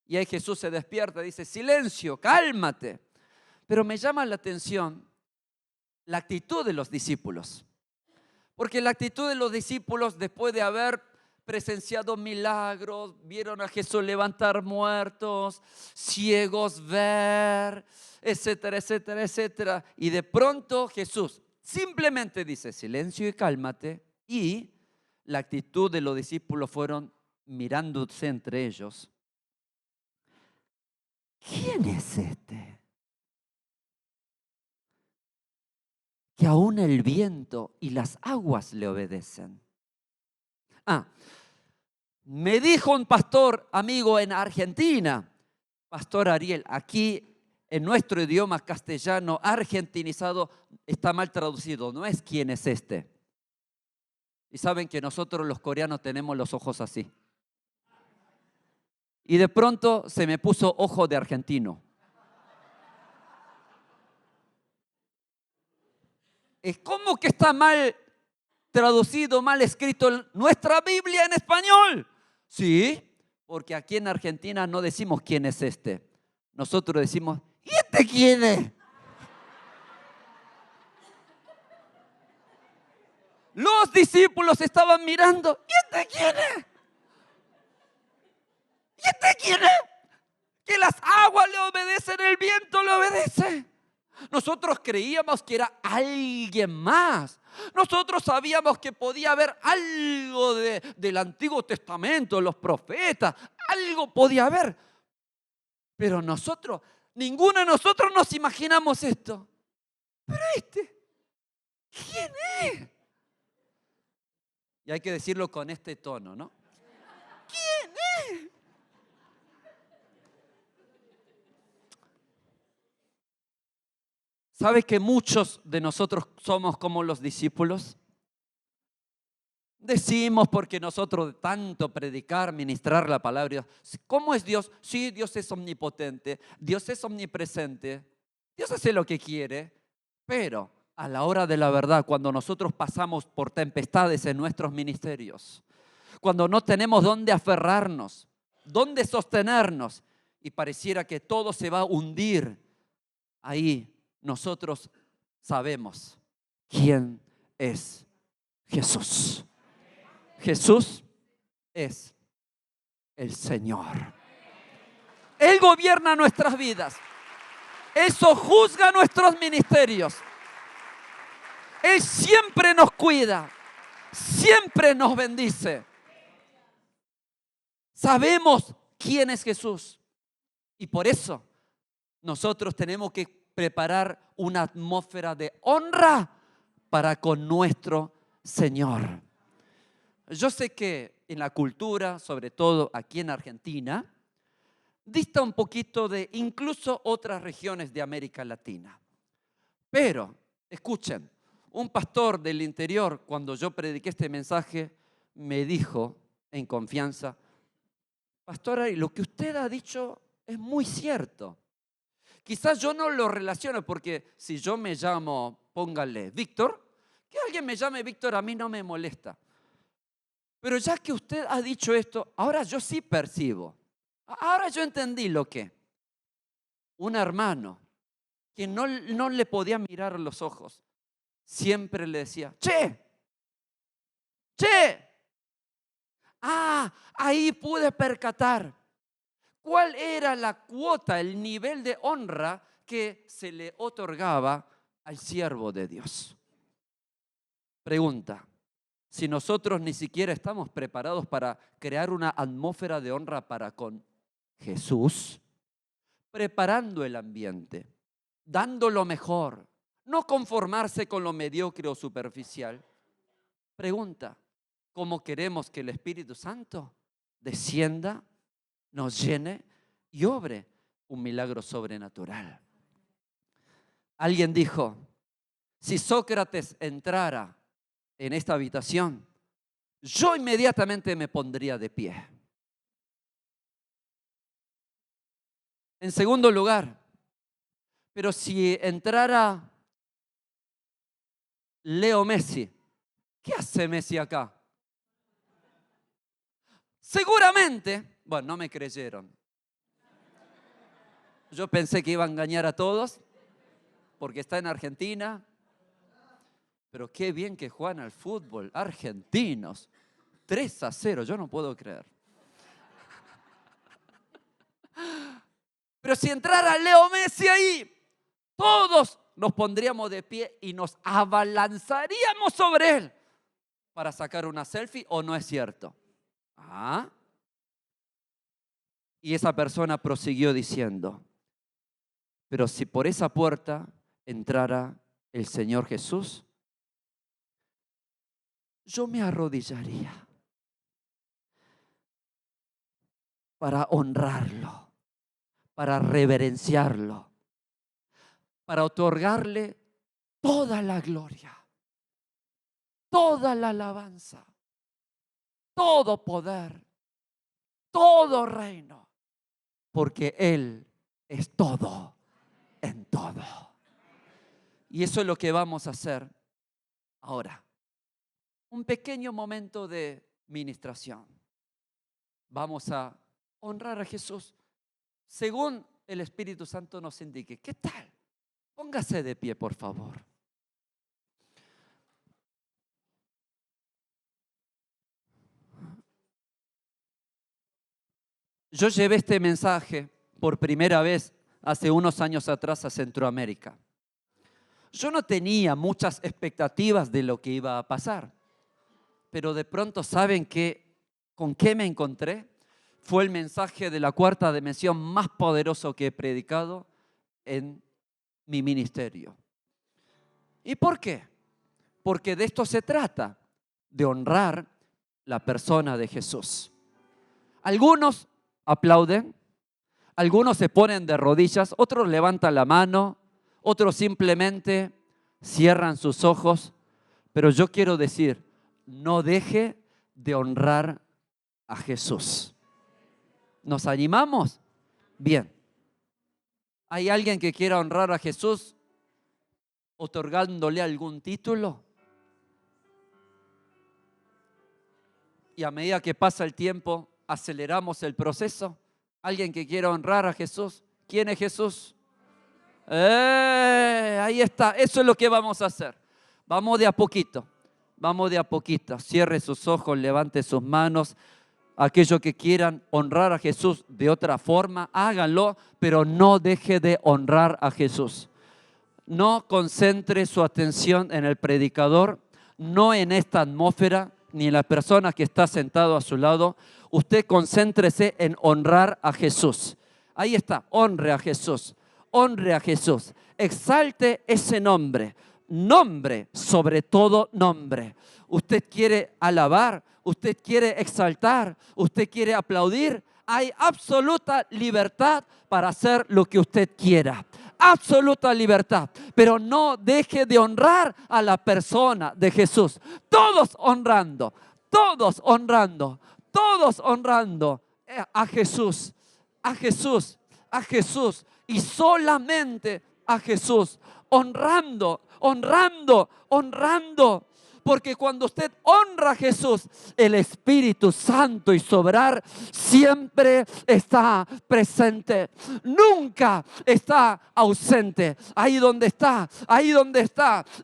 y ahí Jesús se despierta y dice, silencio, cálmate. Pero me llama la atención la actitud de los discípulos, porque la actitud de los discípulos, después de haber presenciado milagros, vieron a Jesús levantar muertos, ciegos ver, etcétera, etcétera, etcétera, y de pronto Jesús simplemente dice silencio y cálmate, y la actitud de los discípulos fueron mirándose entre ellos. ¿Quién es este? Que aún el viento y las aguas le obedecen. Me dijo un pastor amigo en Argentina, Pastor Ariel, aquí en nuestro idioma castellano argentinizado está mal traducido, no es quién es este. Y saben que nosotros los coreanos tenemos los ojos así. Y de pronto se me puso ojo de argentino. Es como que está mal traducido, mal escrito nuestra Biblia en español. Sí, porque aquí en Argentina no decimos quién es este. Nosotros decimos, ¿y este quién es? Los discípulos estaban mirando, ¿y este quién es? ¿Y este quién es? Que las aguas le obedecen, el viento le obedece. Nosotros creíamos que era alguien más. Nosotros sabíamos que podía haber algo del Antiguo Testamento, los profetas, algo podía haber. Pero ninguno de nosotros nos imaginamos esto. Pero ¿quién es? Y hay que decirlo con este tono, ¿no? ¿Quién es? ¿Sabe que muchos de nosotros somos como los discípulos? Decimos porque nosotros de tanto predicar, ministrar la palabra, ¿cómo es Dios? Sí, Dios es omnipotente, Dios es omnipresente, Dios hace lo que quiere, pero a la hora de la verdad, cuando nosotros pasamos por tempestades en nuestros ministerios, cuando no tenemos dónde aferrarnos, dónde sostenernos y pareciera que todo se va a hundir, ahí nosotros sabemos quién es Jesús. Jesús es el Señor. Él gobierna nuestras vidas. Él sojuzga nuestros ministerios. Él siempre nos cuida. Siempre nos bendice. Sabemos quién es Jesús. Y por eso nosotros tenemos que preparar una atmósfera de honra para con nuestro Señor. Yo sé que en la cultura, sobre todo aquí en Argentina, dista un poquito de incluso otras regiones de América Latina. Pero, escuchen, un pastor del interior, cuando yo prediqué este mensaje, me dijo en confianza: pastora, lo que usted ha dicho es muy cierto. Quizás yo no lo relaciono porque si yo me llamo, póngale Víctor, que alguien me llame Víctor a mí no me molesta. Pero ya que usted ha dicho esto, ahora yo sí percibo. Ahora yo entendí lo que. Un hermano que no le podía mirar los ojos, siempre le decía: che, ahí pude percatar cuál era la cuota, el nivel de honra que se le otorgaba al siervo de Dios. Pregunta: si nosotros ni siquiera estamos preparados para crear una atmósfera de honra para con Jesús, preparando el ambiente, dando lo mejor, no conformarse con lo mediocre o superficial. Pregunta: ¿cómo queremos que el Espíritu Santo descienda, nos llene y obre un milagro sobrenatural? Alguien dijo: si Sócrates entrara en esta habitación, yo inmediatamente me pondría de pie. En segundo lugar, pero si entrara Leo Messi, ¿qué hace Messi acá? Seguramente, bueno, no me creyeron. Yo pensé que iba a engañar a todos porque está en Argentina. Pero qué bien que juegan al fútbol, argentinos. 3-0, yo no puedo creer. Pero si entrara Leo Messi ahí, todos nos pondríamos de pie y nos abalanzaríamos sobre él para sacar una selfie, ¿o no es cierto? Y esa persona prosiguió diciendo: pero si por esa puerta entrara el Señor Jesús, yo me arrodillaría para honrarlo, para reverenciarlo, para otorgarle toda la gloria, toda la alabanza, todo poder, todo reino, porque Él es todo en todo. Y eso es lo que vamos a hacer ahora. Un pequeño momento de ministración. Vamos a honrar a Jesús según el Espíritu Santo nos indique. ¿Qué tal? Póngase de pie, por favor. Yo llevé este mensaje por primera vez hace unos años atrás a Centroamérica. Yo no tenía muchas expectativas de lo que iba a pasar, pero de pronto, ¿saben con qué me encontré? Fue el mensaje de la cuarta dimensión más poderoso que he predicado en mi ministerio. ¿Y por qué? Porque de esto se trata, de honrar la persona de Jesús. Algunos aplauden, algunos se ponen de rodillas, otros levantan la mano, otros simplemente cierran sus ojos. Pero yo quiero decir, no deje de honrar a Jesús. ¿Nos animamos? Bien. ¿Hay alguien que quiera honrar a Jesús otorgándole algún título? Y a medida que pasa el tiempo, aceleramos el proceso. ¿Alguien que quiera honrar a Jesús? ¿Quién es Jesús? Ahí está, eso es lo que vamos a hacer. Vamos de a poquito, vamos de a poquito. Cierre sus ojos, levante sus manos. Aquellos que quieran honrar a Jesús de otra forma, háganlo, pero no deje de honrar a Jesús. No concentre su atención en el predicador, no en esta atmósfera, ni en la persona que está sentado a su lado. Usted concéntrese en honrar a Jesús. Ahí está, honre a Jesús, honre a Jesús. Exalte ese nombre, nombre sobre todo nombre. Usted quiere alabar, usted quiere exaltar, usted quiere aplaudir. Hay absoluta libertad para hacer lo que usted quiera. Absoluta libertad, pero no deje de honrar a la persona de Jesús. Todos honrando, todos honrando, todos honrando a Jesús, a Jesús, a Jesús y solamente a Jesús. Honrando, honrando, honrando. Porque cuando usted honra a Jesús, el Espíritu Santo y sobrar siempre está presente. Nunca está ausente. Ahí donde está,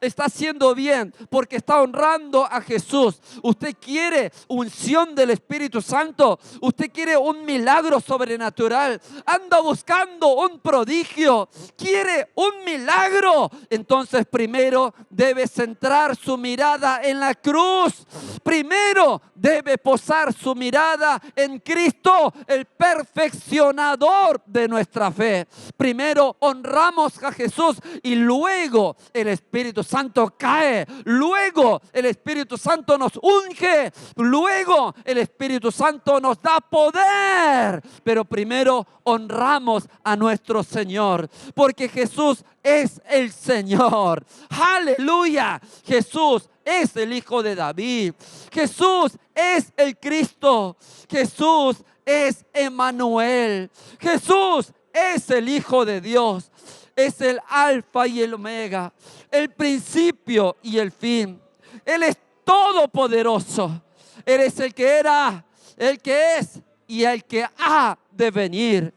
está haciendo bien porque está honrando a Jesús. Usted quiere unción del Espíritu Santo. Usted quiere un milagro sobrenatural. Anda buscando un prodigio. Quiere un milagro. Entonces primero debe centrar su mirada en la cruz. Primero debe posar su mirada en Cristo, el perfeccionador de nuestra fe. Primero honramos a Jesús y luego el Espíritu Santo cae. Luego el Espíritu Santo nos unge. Luego el Espíritu Santo nos da poder. Pero primero honramos a nuestro Señor, porque Jesús es el Señor. Aleluya. Jesús es el Hijo de David. Jesús es el Cristo. Jesús es Emmanuel. Jesús es el Hijo de Dios. Es el Alfa y el Omega, el principio y el fin. Él es todopoderoso. Él es el que era, el que es y el que ha de venir.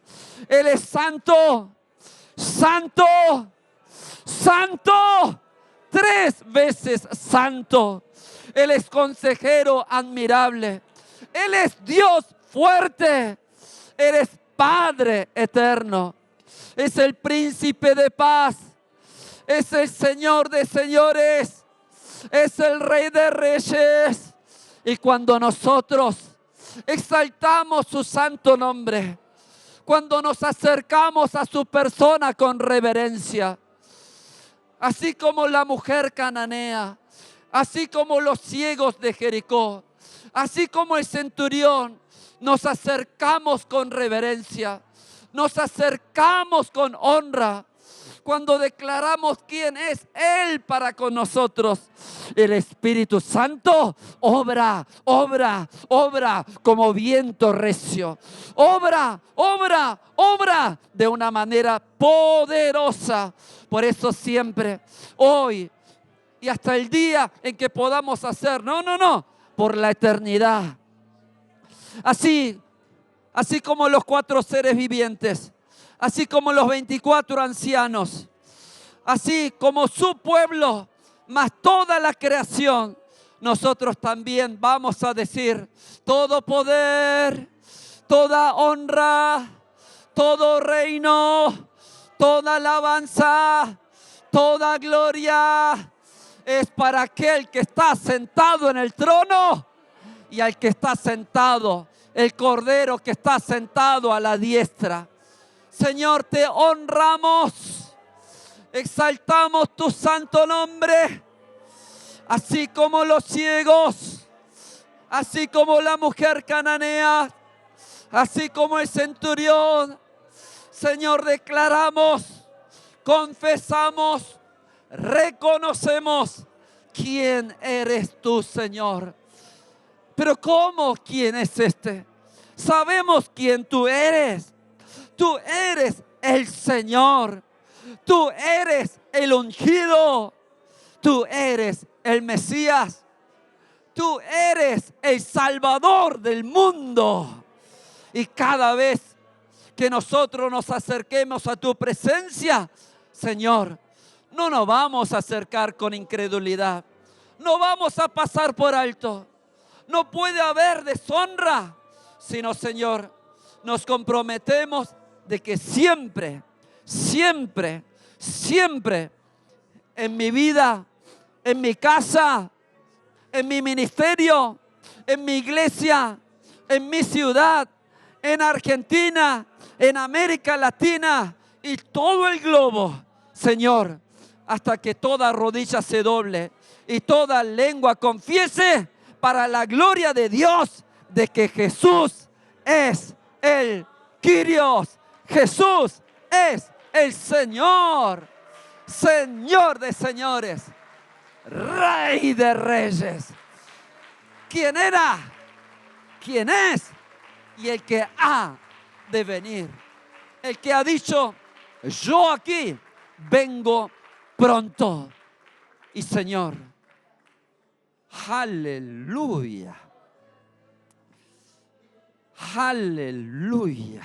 Él es santo, santo, santo. 3 veces santo. Él es consejero admirable. Él es Dios fuerte. Él es Padre eterno. Es el príncipe de paz. Es el Señor de señores. Es el Rey de reyes. Y cuando nosotros exaltamos su santo nombre, cuando nos acercamos a su persona con reverencia, así como la mujer cananea, así como los ciegos de Jericó, así como el centurión, nos acercamos con reverencia, nos acercamos con honra. Cuando declaramos quién es Él para con nosotros, el Espíritu Santo obra, obra, obra como viento recio. Obra, obra, obra de una manera poderosa. Por eso siempre, hoy y hasta el día en que podamos hacer, no, por la eternidad. Así como los 4 seres vivientes, así como los 24 ancianos, así como su pueblo, más toda la creación, nosotros también vamos a decir: todo poder, toda honra, todo reino, toda alabanza, Toda gloria es para aquel que está sentado en el trono y al que está sentado, el Cordero que está sentado a la diestra. Señor, te honramos, exaltamos tu santo nombre, así como los ciegos, así como la mujer cananea, así como el centurión. Señor, declaramos, confesamos, reconocemos quién eres tú, Señor. Pero ¿cómo? ¿Quién es este? Sabemos quién tú eres. Tú eres el Señor. Tú eres el ungido. Tú eres el Mesías. Tú eres el Salvador del mundo. Y cada vez que nosotros nos acerquemos a tu presencia, Señor, no nos vamos a acercar con incredulidad. No vamos a pasar por alto. No puede haber deshonra, sino, Señor, nos comprometemos de que siempre, siempre, siempre en mi vida, en mi casa, en mi ministerio, en mi iglesia, en mi ciudad, en Argentina, en América Latina y todo el globo, Señor, hasta que toda rodilla se doble y toda lengua confiese para la gloria de Dios de que Jesús es el Kyrios. Jesús es el Señor, Señor de señores, Rey de reyes. ¿Quién era? ¿Quién es? Y el que ha de venir. El que ha dicho, yo aquí vengo pronto. Y Señor, aleluya. Aleluya.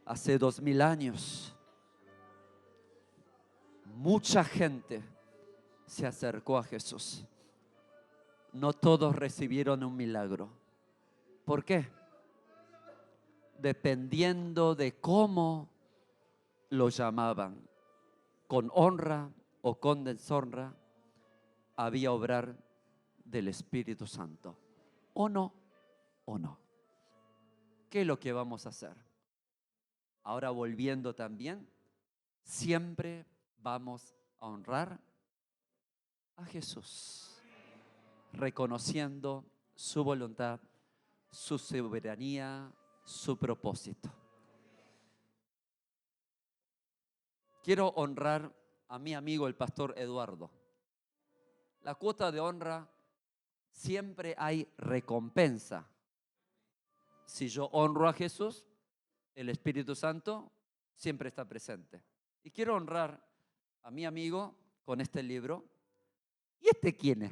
Hace 2000 años, mucha gente se acercó a Jesús. No todos recibieron un milagro. ¿Por qué? Dependiendo de cómo lo llamaban, con honra o con deshonra, había obrar del Espíritu Santo. ¿O no? ¿O no? ¿Qué es lo que vamos a hacer? Ahora volviendo también, siempre vamos a honrar a Jesús, reconociendo su voluntad, su soberanía, su propósito. Quiero honrar a mi amigo el pastor Eduardo. La cuota de honra, siempre hay recompensa. Si yo honro a Jesús, el Espíritu Santo siempre está presente. Y quiero honrar a mi amigo con este libro. ¿Y este quién es?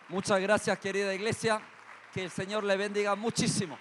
Muchas gracias, querida iglesia. Que el Señor le bendiga muchísimo.